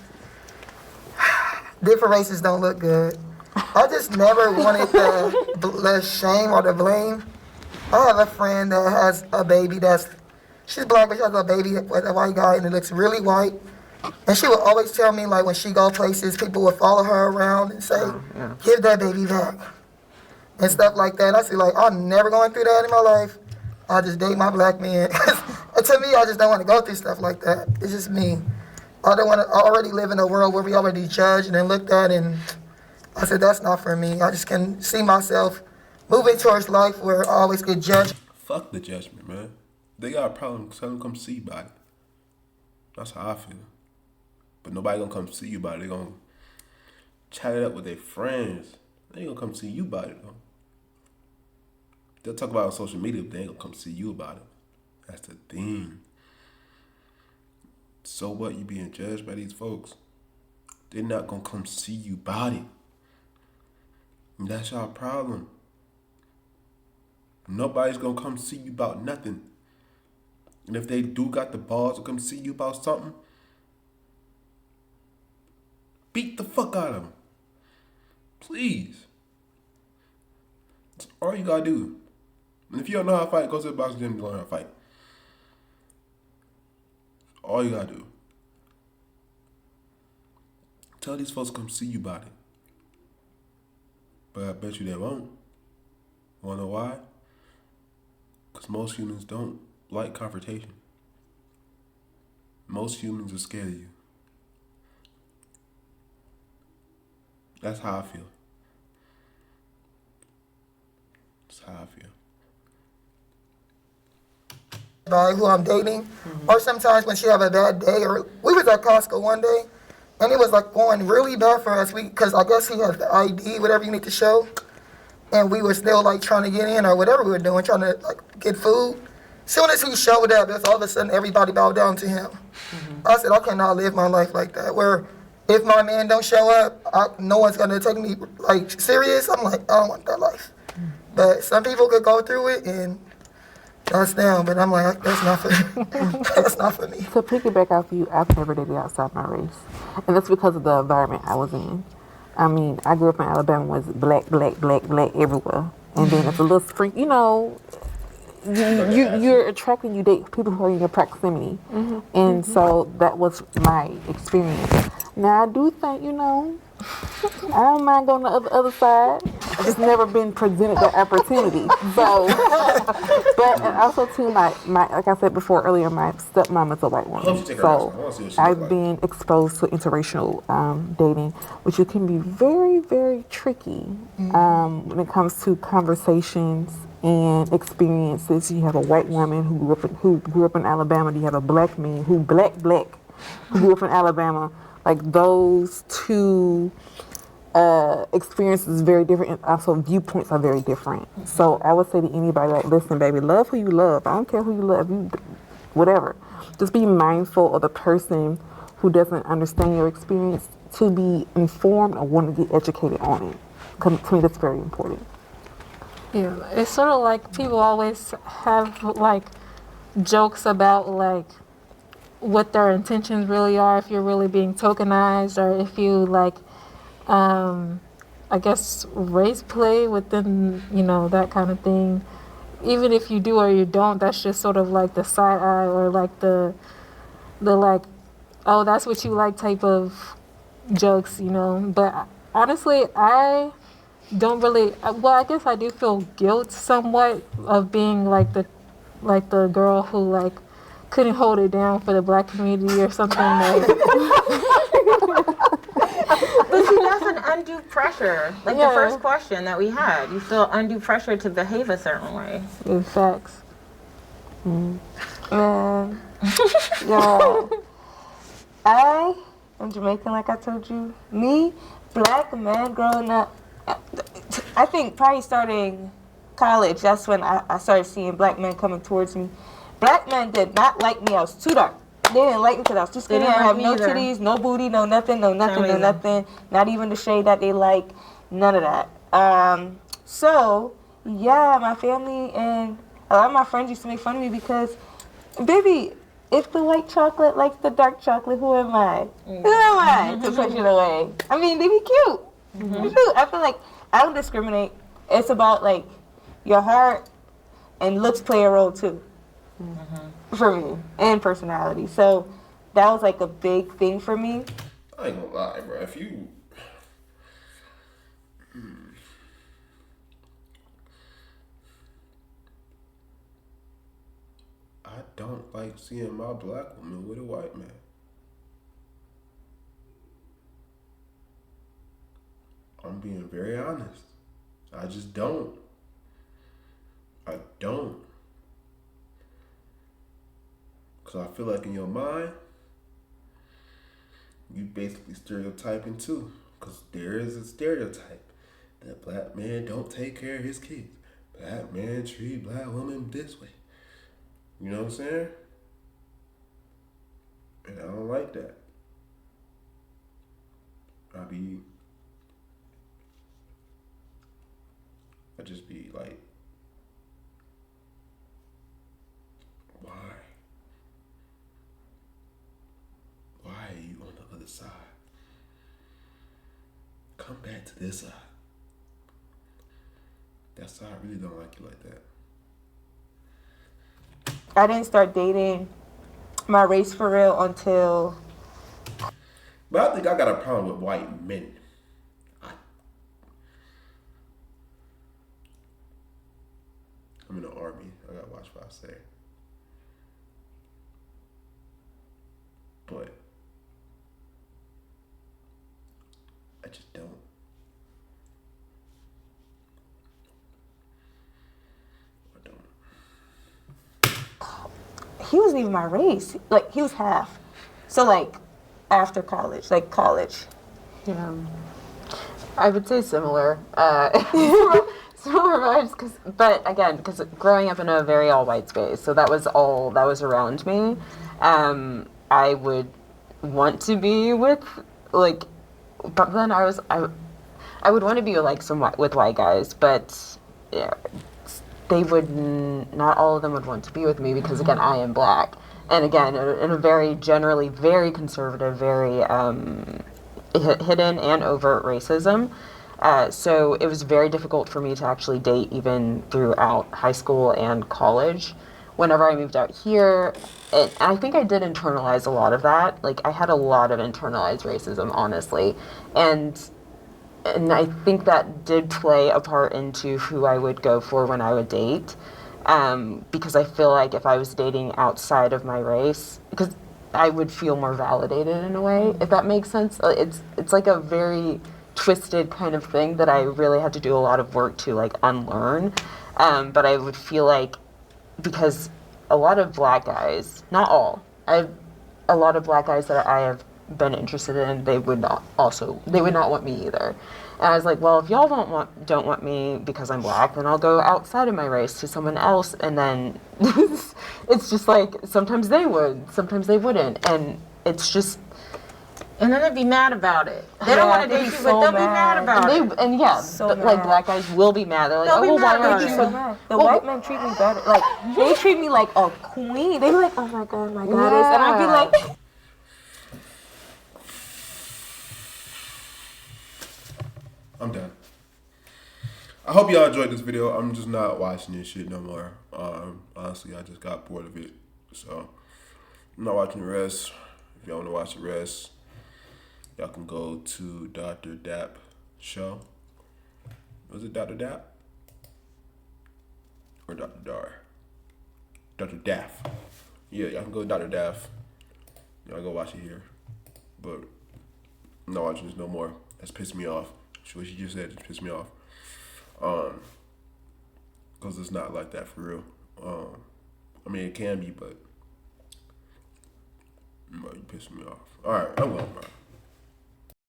different races don't look good. I just never wanted the shame or the blame. I have a friend that has a baby she's black, but she has a baby with a white guy, and it looks really white. And she would always tell me, like, when she go places, people would follow her around and say, give that baby back, and stuff like that. And I see, like, I'm never going through that in my life. I just date my black man. To me, I just don't want to go through stuff like that. It's just me. I don't want to. I already live in a world where we already judge and then looked at, and I said, that's not for me. I just can see myself moving towards life where I always get judged. Fuck the judgment, man. They got a problem, tell them come see about it. That's how I feel. But nobody gonna come see you about it. They gonna chat it up with their friends. They ain't gonna come see you about it, though. They'll talk about it on social media, but they ain't gonna come see you about it. That's the thing. So what? You being judged by these folks? They're not gonna come see you about it. And that's your problem. Nobody's gonna come see you about nothing. And if they do got the balls to come see you about something, beat the fuck out of them. Please. That's all you gotta do. And if you don't know how to fight, go to the boxing gym and learn how to fight. All you gotta do. Tell these folks to come see you about it. But I bet you they won't. Wanna know why? Because most humans don't like confrontation. Most humans are scared of you. That's how I feel. That's how I feel. By who I'm dating, or sometimes when she have a bad day, or we was at Costco one day, and it was like going really bad for us. Because I guess he has the ID, whatever you need to show, and we were still like trying to get in or whatever we were doing, trying to like get food. Soon as he showed up, it's all of a sudden everybody bowed down to him. I said, I cannot live my life like that. Where if my man don't show up, no one's gonna take me like serious. I'm like, I don't want that life. But some people could go through it and that's down. But I'm like, that's not for me. That's not for me. To piggyback off you, I've never dated outside my race, and that's because of the environment I was in. I mean, I grew up in Alabama, was black everywhere, and then it's a little spring, you know. You're attracting, you date people who are in your proximity. And so that was my experience. Now I do think, you know, I don't mind going to the other side. I've just never been presented that opportunity. So, but also too, like I said before earlier, my stepmom is a white woman. So I've been exposed to interracial dating, which it can be very, very tricky when it comes to conversations and experiences. You have a white woman who grew up in Alabama. You have a black man who black who grew up in Alabama. Like those two experiences is very different, and also viewpoints are very different. So I would say to anybody, like, listen, baby, love who you love. I don't care who you love, whatever. Just be mindful of the person who doesn't understand your experience, to be informed or want to get educated on it. To me, that's very important. Yeah, it's sort of like people always have like jokes about like what their intentions really are, if you're really being tokenized, or if you like, I guess race play within, you know, that kind of thing. Even if you do or you don't, that's just sort of like the side eye, or like the like, oh, that's what you like type of jokes, you know. But honestly, I don't really, well, I guess I do feel guilt somewhat of being like the girl who like couldn't hold it down for the black community or something. Like. But see, that's an undue pressure. Like the first question that we had, you feel undue pressure to behave a certain way. In facts. Yeah. I am Jamaican, like I told you. Me, black man growing up, I think probably starting college, that's when I started seeing black men coming towards me. Black men did not like me. I was too dark. They didn't like me because I was too skinny. I have no titties, no booty, no nothing. Not even the shade that they like. None of that. So, yeah, my family and a lot of my friends used to make fun of me because, baby, if the white chocolate likes the dark chocolate, who am I? Who am I to push it away? I mean, they be cute. I feel like I don't discriminate. It's about, like, your heart and looks play a role, too. For me, and personality. So that was like a big thing for me. I ain't gonna lie, bro. If you I don't like seeing my black woman with a white man. I'm being very honest. I just don't. I don't. Because I feel like in your mind, you basically stereotyping too. Because there is a stereotype that black men don't take care of his kids. Black men treat black women this way. You know what I'm saying? And I don't like that. I just be like, why? Why are you on the other side? Come back to this side. That side really don't like you like that. I didn't start dating my race for real until... But I think I got a problem with white men. I'm in the army. I gotta watch what I say. But I just don't. He wasn't even my race. Like, he was half. So, like, after college, like college. Yeah. I would say similar. Similar vibes, but again, because growing up in a very all-white space, so that was all that was around me. I would want to be with, like, but then I would want to be like with white guys, but yeah, they would not all of them would want to be with me because again, I am black, and again, in a very generally very conservative, very hidden and overt racism. So it was very difficult for me to actually date even throughout high school and college. Whenever I moved out here, and I think I did internalize a lot of that. Like, I had a lot of internalized racism, honestly. And I think that did play a part into who I would go for when I would date. Because I feel like if I was dating outside of my race, because I would feel more validated in a way, if that makes sense. It's like a very twisted kind of thing that I really had to do a lot of work to like unlearn. But I would feel like, because a lot of black guys, not all, a lot of black guys that I have been interested in, they would not want me either. And I was like, well, if y'all don't want me because I'm black, then I'll go outside of my race to someone else. And then it's just like, sometimes they would, sometimes they wouldn't. And it's just... And then they'd be mad about it. They don't want to date you, but they'll be mad about it. And yeah, like black guys will be mad. They're like, oh, well, why are you so mad? The white men treat me better. Like, they treat me like a queen. They be like, oh my God, my goddess. And I'd be like... I'm done. I hope y'all enjoyed this video. I'm just not watching this shit no more. Honestly, I just got bored of it. So, I'm not watching the rest. If y'all want to watch the rest, y'all can go to Dr. Dap show. Was it Dr. Dap? Or Dr. Dar? Dr. Daff. Yeah, y'all can go to Dr. Daff. Y'all go watch it here. But I'm not watching this no more. That's pissed me off. What she just said just pissed me off. Because it's not like that for real. mean, it can be, but you pissing me off. All right, I will, bro.